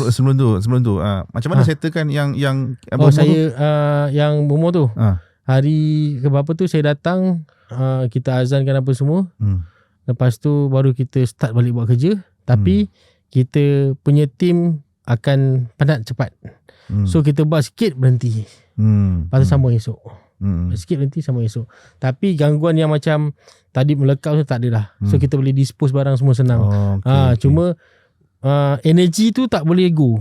sebelum tu macam mana settlekan yang saya yang bomoh tu. Hari keberapa tu saya datang, kita azankan apa semua. Lepas tu baru kita start balik buat kerja. Tapi kita punya tim akan penat cepat. So kita buat sikit berhenti. Lepas tu sambung esok. Sikit berhenti, sambung esok. Tapi gangguan yang macam tadi melekat tu tak ada dah. So kita boleh dispose barang semua senang. Cuma energi tu tak boleh go.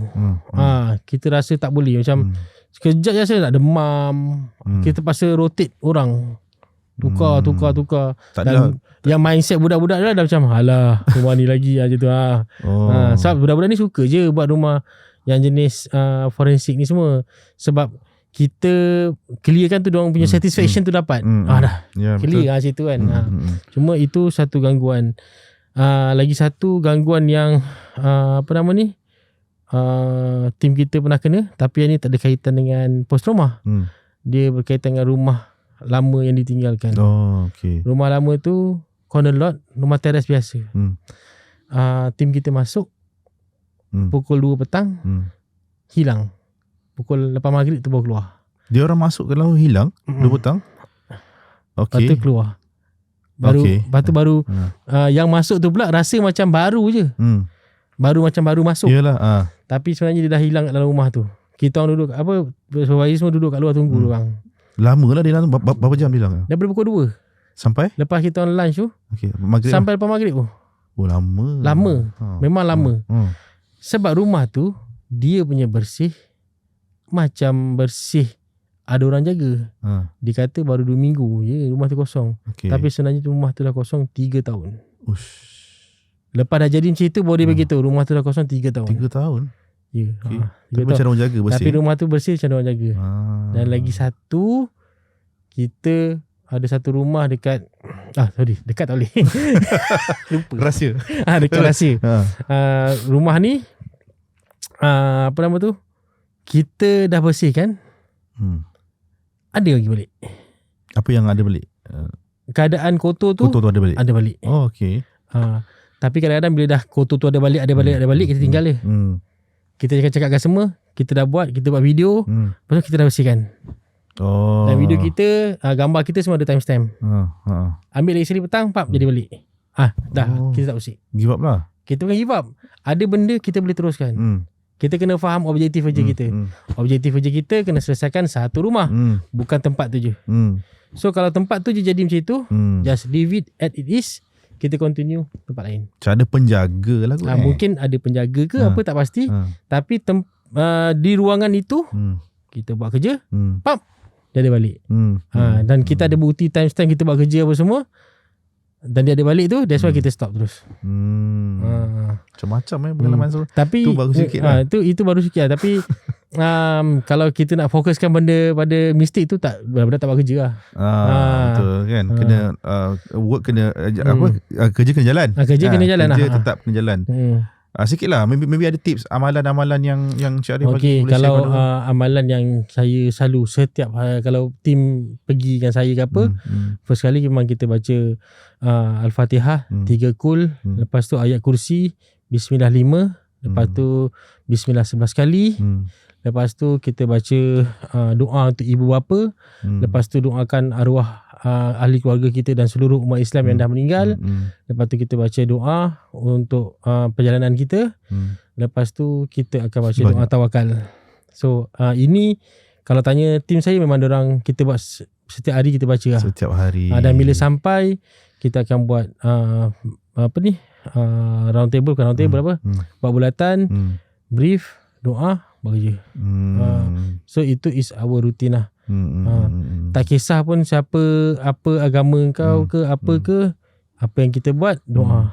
Kita rasa tak boleh. Macam sekejap je saya nak demam. Kita pasal rotate orang. Tukar. Dan yang mindset budak-budak dah macam, alah, rumah ni lagi aja tu. Sebab budak-budak ni suka je buat rumah yang jenis forensik ni semua. Sebab kita clearkan tu, diorang punya satisfaction tu dapat. Dah clear lah situ kan. Cuma itu satu gangguan. Lagi satu gangguan yang tim kita pernah kena, tapi yang ni tak ada kaitan dengan post trauma. Dia berkaitan dengan rumah lama yang ditinggalkan. Rumah lama tu corner lot, rumah teres biasa. Tim kita masuk pukul 2 petang, hilang. Pukul 8 maghrib tu baru keluar. Dia orang masuk ke lalu hilang 2 petang. Lepas tu keluar. Lepas tu baru yang masuk tu pula rasa macam baru je. Macam baru masuk. Yalah. Tapi sebenarnya dia dah hilang kat dalam rumah tu. Kita orang duduk supervisor semua duduk kat luar tunggu orang. Lama lah dia hilang. Berapa jam dia hilang? Daripada pukul 2 sampai lepas kita orang lunch tu. Maghrib sampai lepas maghrib tu. Lama. Memang lama. Sebab rumah tu dia punya bersih macam bersih ada orang jaga. Dia kata baru 2 minggu je rumah tu kosong. Tapi sebenarnya rumah tu dah kosong 3 tahun. Lepas dah jadi macam itu baru dia beritahu rumah tu dah kosong 3 tahun. 3 tahun? Ya. Tapi macam orang jaga bersih. Tapi rumah tu bersih macam orang jaga. Dan lagi satu, kita ada satu rumah dekat dekat tak boleh. Lupa. Rahsia. Dekat rahsia. Rumah ni apa nama tu? Kita dah bersihkan. Ada lagi balik. Apa yang ada balik? Keadaan kotor tu ada balik. Ada balik. Tapi kadang-kadang bila dah kotor tu ada balik, kita tinggal dia. Kita cakap semua, kita dah buat, kita buat video, lepas tu kita dah bersihkan. Dan video kita, gambar kita semua ada timestamp. Ambil lagi sekali petang, jadi balik. Kita tak bersih. Give up lah. Kita bukan give up. Ada benda kita boleh teruskan. Kita kena faham objektif kerja kita. Objektif kerja kita kena selesaikan satu rumah, bukan tempat tu je. So kalau tempat tu je jadi macam itu, just leave it as it is. Kita continue tempat lain. Macam ada penjaga lah kot. Mungkin ada penjaga ke apa tak pasti. Tapi di ruangan itu kita buat kerja, dia ada balik. Dan kita ada bukti timestamp kita buat kerja apa semua. Dan dia ada balik tu, that's why kita stop terus. Macam-macam pengalaman tu. Tapi tu baru sikit lah. Itu baru sikit lah. Tapi kalau kita nak fokuskan benda pada mistake tu, benar-benar tak buat kerja lah. Betul kan. Kena work kena kerja kena jalan. Kerja kena jalan. Kerja tetap kena jalan. Sikit lah, maybe ada tips amalan-amalan yang Cik Arif boleh kalau amalan yang saya selalu setiap kalau tim pergi dengan saya ke apa, first kali memang kita baca Al-Fatihah 3 kul, lepas tu ayat kursi Bismillah 5, lepas tu Bismillah 11 kali, lepas tu kita baca doa untuk ibu bapa, lepas tu doakan arwah ahli keluarga kita dan seluruh umat Islam yang dah meninggal. Lepas tu kita baca doa untuk perjalanan kita. Lepas tu kita akan baca doa tawakal. So ini kalau tanya tim saya, memang orang kita buat setiap hari, kita baca lah. Setiap hari. Dan bila sampai kita akan buat round table, bukan round table buat bulatan, brief, doa, bekerja. So itu is our routine lah. Tak kisah pun siapa, apa agama kau ke apa ke, apa yang kita buat, doa.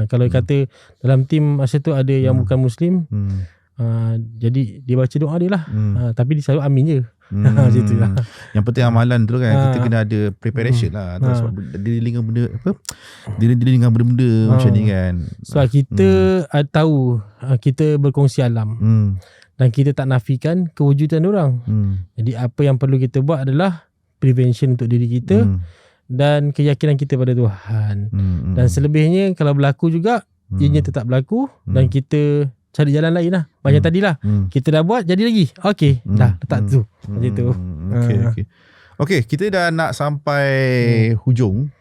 Kalau kata dalam tim masa tu ada yang bukan Muslim, jadi dia baca doa dia lah. Tapi dia selalu amin je. Macam tu lah. Yang penting amalan tu kan, kita kena ada preparation lah. Sebab dia dengan benda dia dengan benda-benda macam ni kan. Sebab kita tahu kita berkongsi alam. Dan kita tak nafikan kewujudan orang. Jadi apa yang perlu kita buat adalah prevention untuk diri kita dan keyakinan kita pada Tuhan. Dan selebihnya kalau berlaku juga, ianya tetap berlaku dan kita cari jalan lain lah. Macam tadilah, kita dah buat jadi lagi. Okey, dah letak tu. Macam tu. Okey, kita dah nak sampai hujung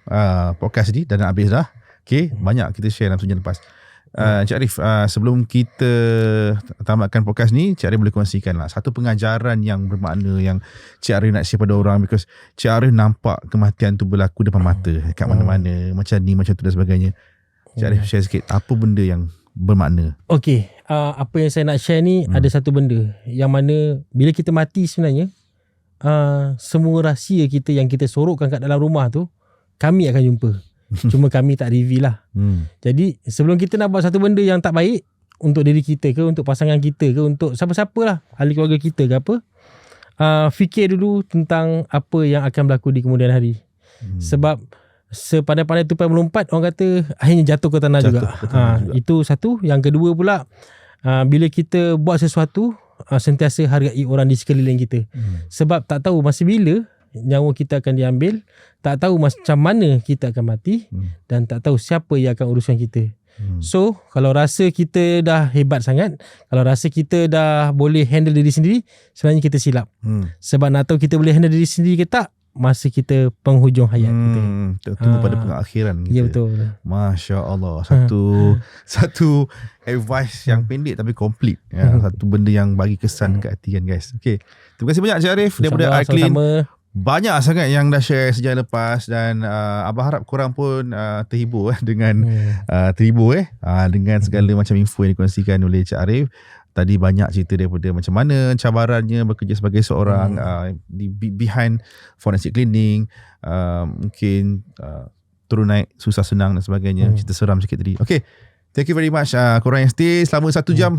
podcast ni, dah nak habis dah. Okey, banyak kita share dalam sejam lepas. Cik Arif, sebelum kita tamatkan podcast ni, Cik Arif boleh kongsikan lah satu pengajaran yang bermakna yang Cik Arif nak share pada orang, because Cik Arif nampak kematian tu berlaku depan mata kat mana-mana, macam ni, macam tu dan sebagainya. Cik Arif share sikit apa benda yang bermakna. Okey, apa yang saya nak share ni, ada satu benda yang mana bila kita mati sebenarnya, semua rahsia kita yang kita sorokkan kat dalam rumah tu, kami akan jumpa. Cuma kami tak reveal lah. Jadi sebelum kita nak buat satu benda yang tak baik untuk diri kita ke, untuk pasangan kita ke, untuk siapa-siapa lah, ahli keluarga kita ke apa, fikir dulu tentang apa yang akan berlaku di kemudian hari. Sebab sepandai-pandai tupai melompat, orang kata akhirnya jatuh ke tanah juga. Itu satu. Yang kedua pula, bila kita buat sesuatu, sentiasa hargai orang di sekeliling kita. Sebab tak tahu masa bila nyawa kita akan diambil, tak tahu macam mana kita akan mati, dan tak tahu siapa yang akan uruskan kita. So kalau rasa kita dah hebat sangat, kalau rasa kita dah boleh handle diri sendiri, sebenarnya kita silap. Sebab nak tahu kita boleh handle diri sendiri ke tak, masa kita penghujung hayat kita. Tunggu pada pengakhiran kita. Ya, betul. Masya Allah. Satu advice yang pendek tapi complete. Satu benda yang bagi kesan kat hati kan guys. Okay. Terima kasih banyak Cik Arif daripada iClean. Banyak sangat yang dah share sejak lepas, dan abang harap korang pun terhibur dengan dengan segala macam info yang dikongsikan oleh Cik Arif. Tadi banyak cerita daripada macam mana cabarannya bekerja sebagai seorang di behind forensic cleaning, mungkin turun naik susah senang dan sebagainya. Cerita seram sikit tadi. Okay, thank you very much korang yang stay selama 1 jam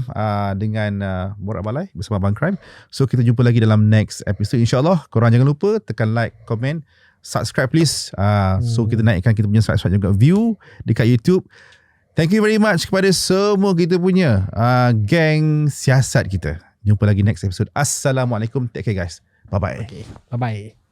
dengan Borak Balai bersama Abang Crime. So kita jumpa lagi dalam next episode insyaAllah. Korang jangan lupa tekan like, komen, subscribe please. So kita naikkan kita punya subscribe juga view dekat YouTube. Thank you very much kepada semua kita punya geng siasat kita. Jumpa lagi next episode. Assalamualaikum. Take care guys. Bye-bye. Okay. Bye-bye.